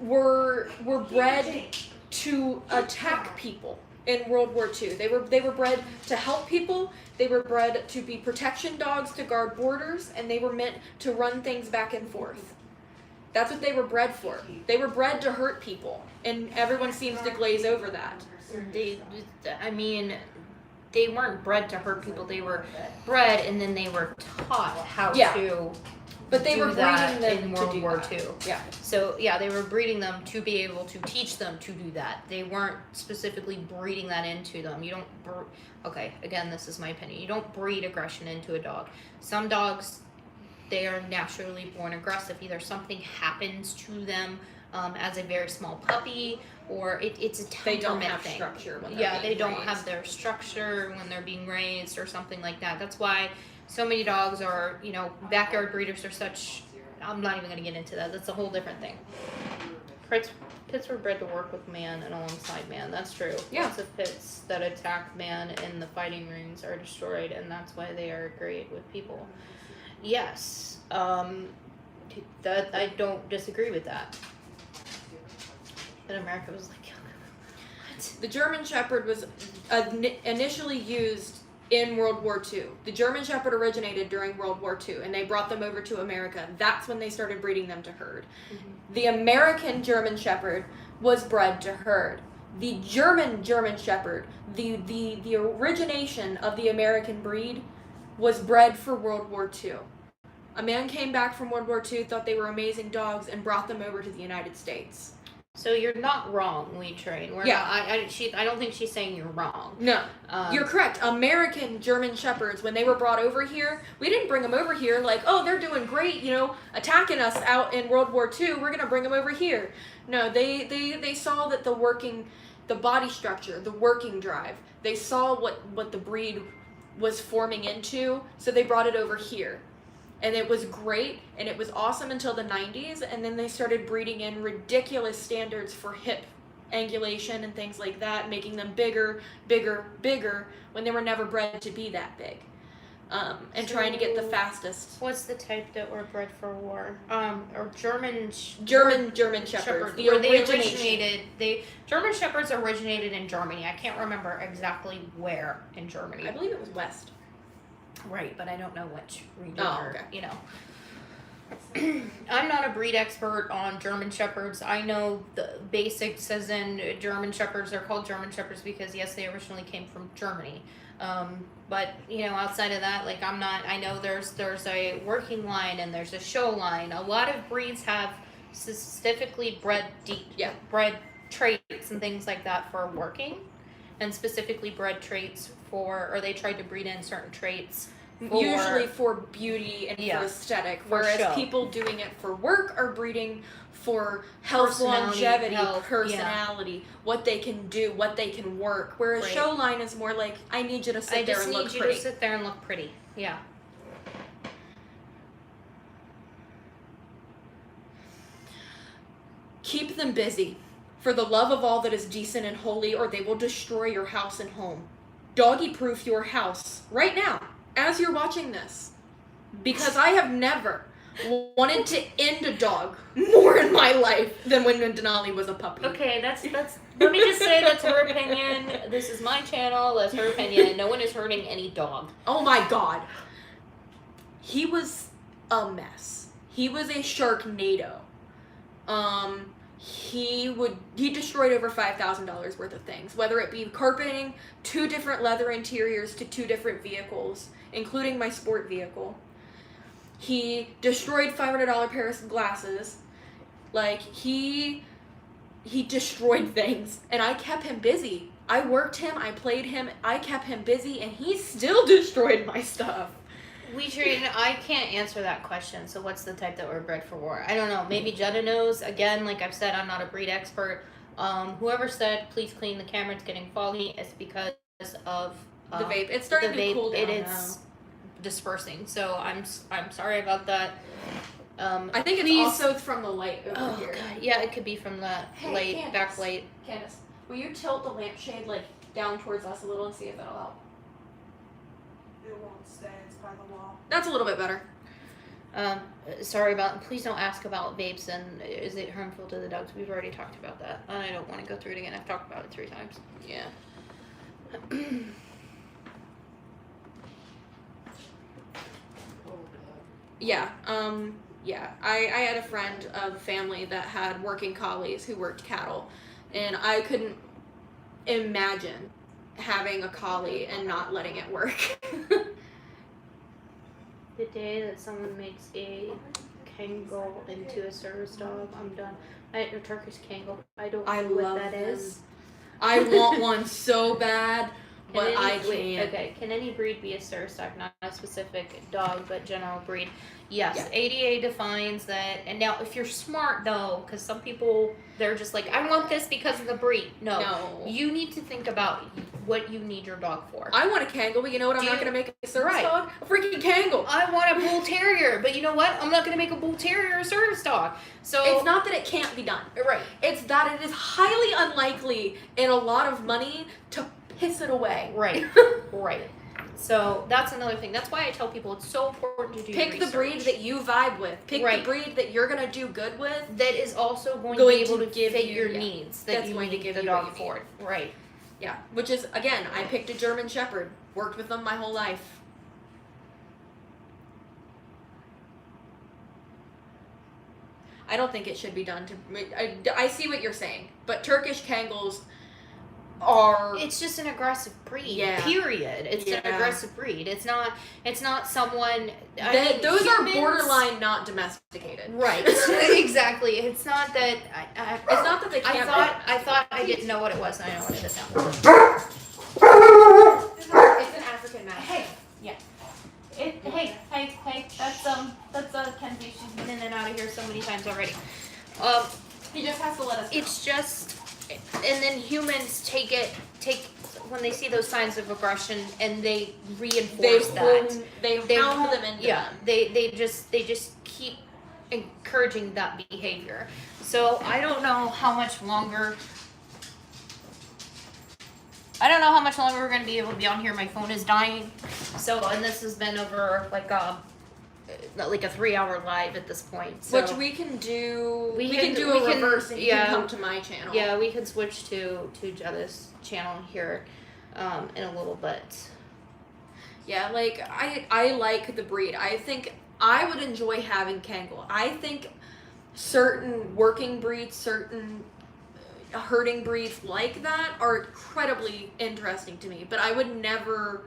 were bred to attack people in World War II. They were bred to help people. They were bred to be protection dogs to guard borders, and they were meant to run things back and forth. That's what they were bred for. They were bred to hurt people, and everyone seems to glaze over that. They weren't bred to hurt people. They were bred, and then they were taught how Yeah. to But they do were that breeding them in to World do War that. II. Yeah. So yeah, they were breeding them to be able to teach them to do that. They weren't specifically breeding that into them. You don't. Okay, again, this is my opinion. You don't breed aggression into a dog. Some dogs they are naturally born aggressive. Either something happens to them as a very small puppy, or it's a temperament They don't have thing. structure when they're Yeah, they being don't raised. have their structure when they're being raised or something like that. That's why so many dogs are, backyard breeders are such. I'm not even going to get into that. That's a whole different thing. Pits were bred to work with man and alongside man. That's true. Yeah. Lots of pits that attack man in the fighting rings are destroyed, and that's why they are great with people. Yes. That I don't disagree with that. But America was like, what? The German Shepherd was initially used in World War II. The German Shepherd originated during World War II, and they brought them over to America. That's when they started breeding them to herd. Mm-hmm. The American German Shepherd was bred to herd. The German Shepherd, the origination of the American breed, was bred for World War II. A man came back from World War II, thought they were amazing dogs, and brought them over to the United States. So you're not wrong, We Train. We're Yeah. not, I don't think she's saying you're wrong. No, you're correct. American German Shepherds, when they were brought over here, we didn't bring them over here like, oh, they're doing great, attacking us out in World War II. We're gonna bring them over here. No, they saw that the body structure, the working drive. They saw what the breed was forming into, so they brought it over here. And it was great, and it was awesome until the 90s, and then they started breeding in ridiculous standards for hip angulation and things like that, making them bigger, when they were never bred to be that big. And trying to get the fastest. What's the type that were bred for war? Or German Shepherds. The where they origination. German Shepherds originated in Germany. I can't remember exactly where in Germany. I believe it was West. Right, but I don't know which region Oh, or, I'm not a breed expert on German Shepherds. I know the basics as in German Shepherds are called German Shepherds because, yes, they originally came from Germany. But, outside of that, like, I know there's a working line and there's a show line. A lot of breeds have specifically bred traits and things like that for working, and specifically bred traits or they tried to breed in certain traits. Usually for beauty and for aesthetic, whereas show. people doing it for work are breeding for health, longevity, personality, what they can do, what they can work. Whereas show line is more like, I need you to sit there and look pretty. I just need you to sit there and look pretty. Yeah. Keep them busy, for the love of all that is decent and holy, or they will destroy your house and home. Doggy-proof your house right now, as you're watching this, because I have never wanted to end a dog more in my life than when Denali was a puppy. Okay, that's. Let me just say that's her opinion. This is my channel. That's her opinion. No one is hurting any dog. Oh my God, he was a mess. He was a Sharknado. He destroyed over $5,000 worth of things, whether it be carpeting, 2 different leather interiors to 2 different vehicles, including my sport vehicle. He destroyed $500 pair of glasses. Like, he destroyed things, and I kept him busy. I worked him, I played him, I kept him busy, and he still destroyed my stuff. I can't answer that question. So what's the type that were bred for war? I don't know. Maybe Jenna knows. Again, like I've said, I'm not a breed expert. Whoever said, please clean the camera, it's getting foggy, it's because of The vape. It's starting to cool down It is dispersing. So I'm sorry about that. I think it's also from the light over here. God. Yeah, it could be from the Candace. back light. Candace, will you tilt the lampshade like down towards us a little and see if that'll help? It won't stay, it's by the wall. That's a little bit better. Sorry about. Please don't ask about vapes and is it harmful to the dogs. We've already talked about that. I don't want to go through it again. I've talked about it 3 times. Yeah. Yeah. Yeah. I had a friend of a family that had working collies who worked cattle, and I couldn't imagine having a collie and not letting it work. The day that someone makes a Kangal into a service dog, I'm done. A Turkish Kangal. I don't know what that is. I want one so bad. but I wait, can't. okay, can any breed be a service dog? Not a specific dog, but general breed. Yes, Yeah. ADA defines that. And now, if you're smart, though, because some people, they're just like, I want this because of the breed. No. You need to think about what you need your dog for. I want a Kangal, but you know what? I'm not going to make a service dog? A freaking Kangal. I want a bull terrier, but you know what? I'm not going to make a bull terrier a service dog. So It's not that it can't be done. Right. It's that it is highly unlikely and a lot of money to piss it away. Right. Right. So that's another thing. That's why I tell people it's so important to do Pick research. the breed that you vibe with. Pick Right. the breed that you're going to do good with. that is also going Going to be able to to give fit you- your yeah. needs that That's you going to need give the you dog what you for. Right. Yeah, which is, again, I picked a German Shepherd. Worked with them my whole life. I don't think it should be done to... I see what you're saying, but Turkish Kangals are... It's just an aggressive breed. Yeah. Period. It's an Yeah. aggressive breed. It's not someone those are humans- borderline not domesticated. Right. Exactly. It's not that It's not that they can't... I thought I didn't know what it was and I know what it is now. It's an African Mastiff. Hey, that's Kenzie. She's been in and out of here so many times already. He just has to let us know. It's just, and then humans take when they see those signs of aggression and they reinforce that. They pound them into them. They just keep encouraging that behavior. So I don't know how much longer we're going to be able to be on here. My phone is dying. So, and this has been over like a 3-hour live at this point. So Which we can do. We We can- can do we a can- reverse, and you yeah. can come to my channel. yeah, we can switch to Jenna's channel here in a little bit. Yeah, like I like the breed. I think I would enjoy having Kangal. I think certain working breeds, certain herding breeds like that are incredibly interesting to me. But I would never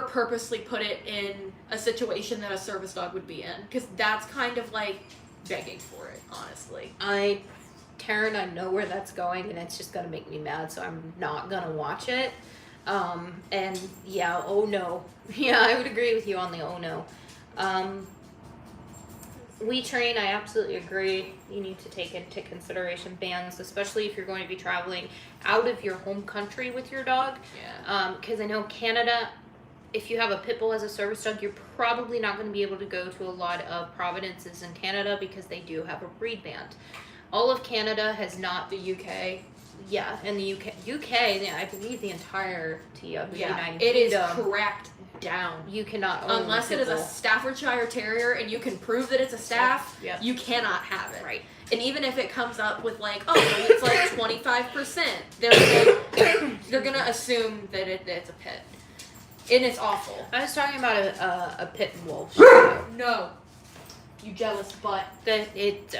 purposely put it in a situation that a service dog would be in, because that's kind of like begging for it, honestly. Taryn, I know where that's going, and it's just gonna make me mad, so I'm not gonna watch it. And yeah, oh no. Yeah, I would agree with you on the oh no. We train, I absolutely agree. You need to take into consideration bans, especially if you're going to be traveling out of your home country with your dog. Yeah. Because I know Canada, if you have a pit bull as a service dog, you're probably not going to be able to go to a lot of provinces in Canada because they do have a breed ban. All of Canada has not. The UK. Yeah, in the UK, yeah, I believe the entirety of the United it is Kingdom. cracked down. You cannot own Unless a it pit is a bull. Staffordshire Terrier and you can prove that it's a staff, Yep. you cannot have it. Right. And even if it comes up with like, oh, it's like 25%, they're gonna assume that it's a pit, and it's awful. I was talking about a pit bull. No, you jealous butt. That it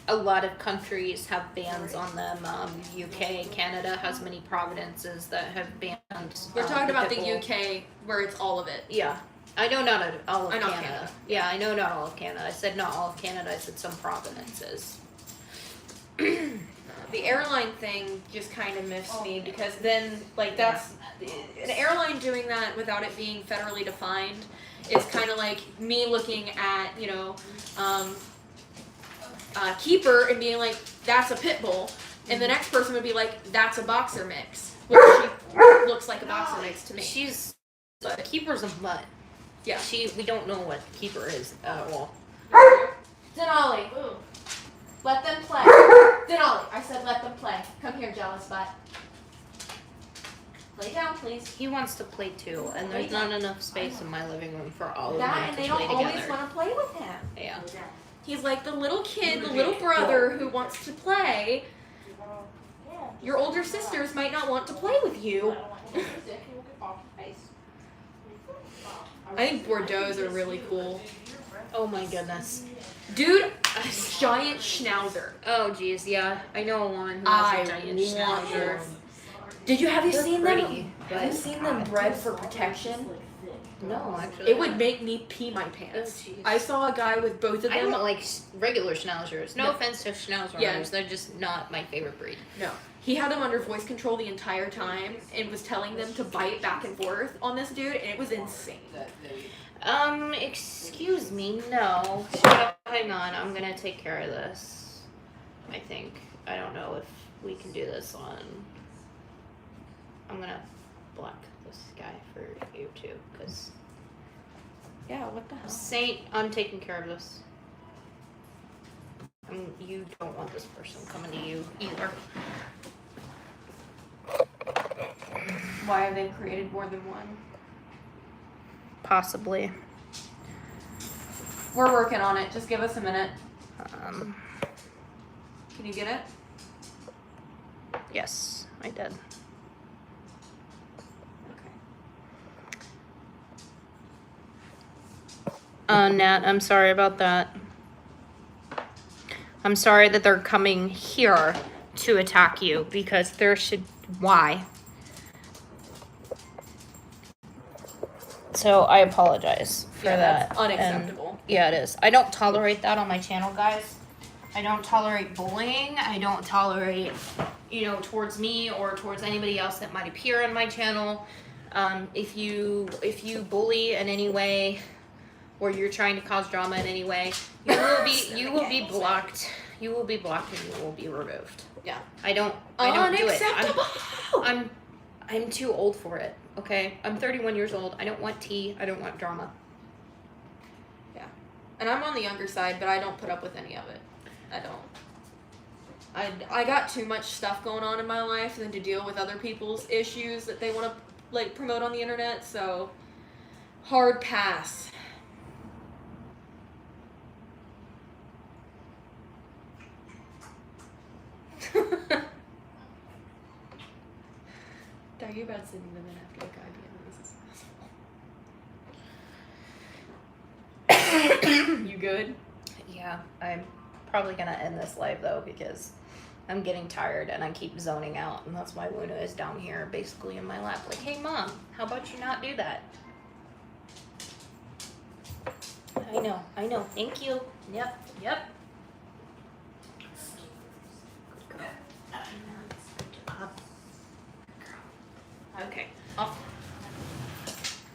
a lot of countries have bans on them. UK, Canada has many provinces that have banned. We're talking about the pit bull. UK where it's all of it. Yeah, I know not all of I know Canada. Canada. Yeah, I know not all of Canada. I said not all of Canada. I said some provinces. The airline thing just kind of miffs me, because then, like, that's an airline doing that without it being federally defined. It's kind of like me looking at, Keeper and being like, that's a pit bull, and the next person would be like, that's a boxer mix, which she looks like a boxer mix to me. She's But Keeper's a mutt. yeah, We don't know what Keeper is at all. Denali, let them play. Denali, I said let them play. Come here, jealous butt. Lay down, please. He wants to play too, and there's not enough space in my living room for all of That, them and to they play don't always together. want to play with him. Yeah. He's like the little kid, the little brother who wants to play. Your older sisters might not want to play with you. I think Bordeaux's are really cool. Oh my goodness. Dude, a giant schnauzer. Oh geez, yeah. I know a woman who has a giant schnauzer. Have you seen pretty, them? but- Have you seen them bred for protection? No, actually. It would make me pee my pants. Oh, jeez. I saw a guy with both of I them. don't like regular schnauzers. No No. offense to schnauzers, Yeah. they're just not my favorite breed. No. he had them under voice control the entire time and was telling them to bite back and forth on this dude, and it was insane. Excuse me, no. Hang on, I'm gonna take care of this. I think. I don't know if we can do this on... I'm gonna block this guy for you too, because... Yeah, what the hell? Saint, I'm taking care of this. You don't want this person coming to you either. Why have they created more than one? Possibly. We're working on it. Just give us a minute. Um, Can you get it? yes, I did. Okay. Nat, I'm sorry about that. I'm sorry that they're coming here to attack you because there should... Why? So I apologize for that. That's unacceptable. And yeah, it is. I don't tolerate that on my channel, guys. I don't tolerate bullying. I don't tolerate, towards me or towards anybody else that might appear on my channel. If you bully in any way, or you're trying to cause drama in any way, you will be blocked. You will be blocked and you will be removed. Yeah. I don't do it. I'm too old for it. Okay, I'm 31 years old. I don't want tea. I don't want drama. Yeah. And I'm on the younger side, but I don't put up with any of it. I don't. I got too much stuff going on in my life than to deal with other people's issues that they want to promote on the internet, so hard pass. Are you about sitting them in after the guy being this? You good? Yeah, I'm probably gonna end this live though because I'm getting tired and I keep zoning out, and that's why Luna is down here basically in my lap like, hey mom, how about you not do that? I know, thank you. Yep. Good girl. Okay, off.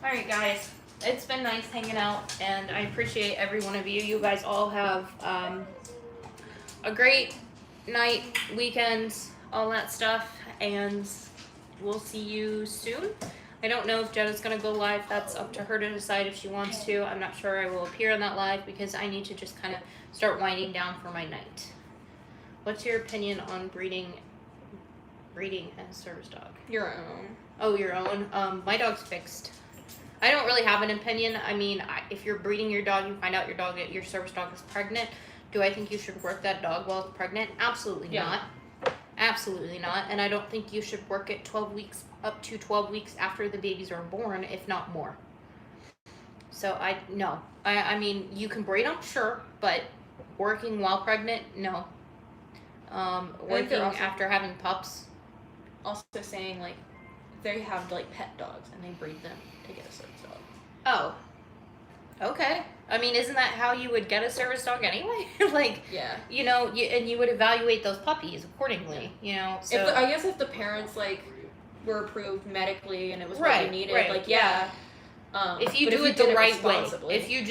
Alright guys, it's been nice hanging out, and I appreciate every one of you. You guys all have a great night, weekends, all that stuff, and we'll see you soon. I don't know if Jenna's going to go live. That's up to her to decide if she wants to. I'm not sure I will appear on that live because I need to just kind of start winding down for my night. What's your opinion on breeding a service dog? Your own. Oh, your own? My dog's fixed. I don't really have an opinion. I mean, if you're breeding your dog, you find out your service dog is pregnant. Do I think you should work that dog while it's pregnant? Absolutely not. Absolutely not. And I don't think you should work it up to 12 weeks after the babies are born, if not more. So no. I mean, you can breed them, sure, but working while pregnant, no. Working after having pups. Also saying they have pet dogs and they breed them to get a service dog. Oh. Okay. I mean, isn't that how you would get a service dog anyway? Yeah. And you would evaluate those puppies accordingly, so. I guess if the parents, were approved medically and it was what Right, you needed, right, yeah. If you do it the right way. If you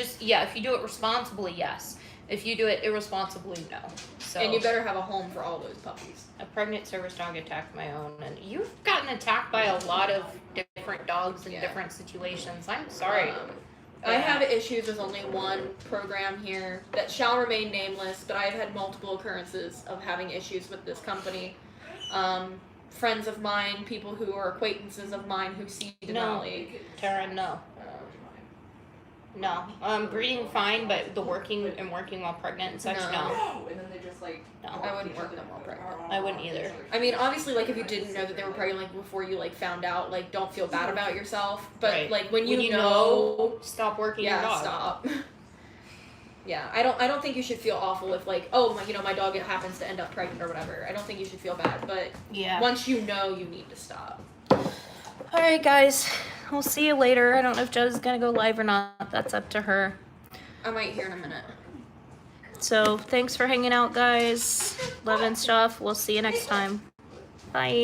do it responsibly, yes. If you do it irresponsibly, no. So. And you better have a home for all those puppies. A pregnant service dog attacked my own, and you've gotten attacked by a lot of different dogs in different situations. I'm sorry. I have issues with only one program here that shall remain nameless, but I've had multiple occurrences of having issues with this company. Friends of mine, people who are acquaintances of mine who see Denali. Tara, no. No. Breeding fine, but the working while pregnant and such, no. And then they just No. I wouldn't work them while pregnant. I wouldn't either. I mean, obviously, if you didn't know that they were pregnant, before you, found out, don't feel bad about yourself. But, Right. when you know, stop working your dog. stop. Yeah, I don't think you should feel awful if, my dog happens to end up pregnant or whatever. I don't think you should feel bad, but Yeah. once you know, you need to stop. Alright, guys. We'll see you later. I don't know if Joe's gonna go live or not. That's up to her. I might hear in a minute. So, thanks for hanging out, guys. Love and stuff. We'll see you next time. Bye.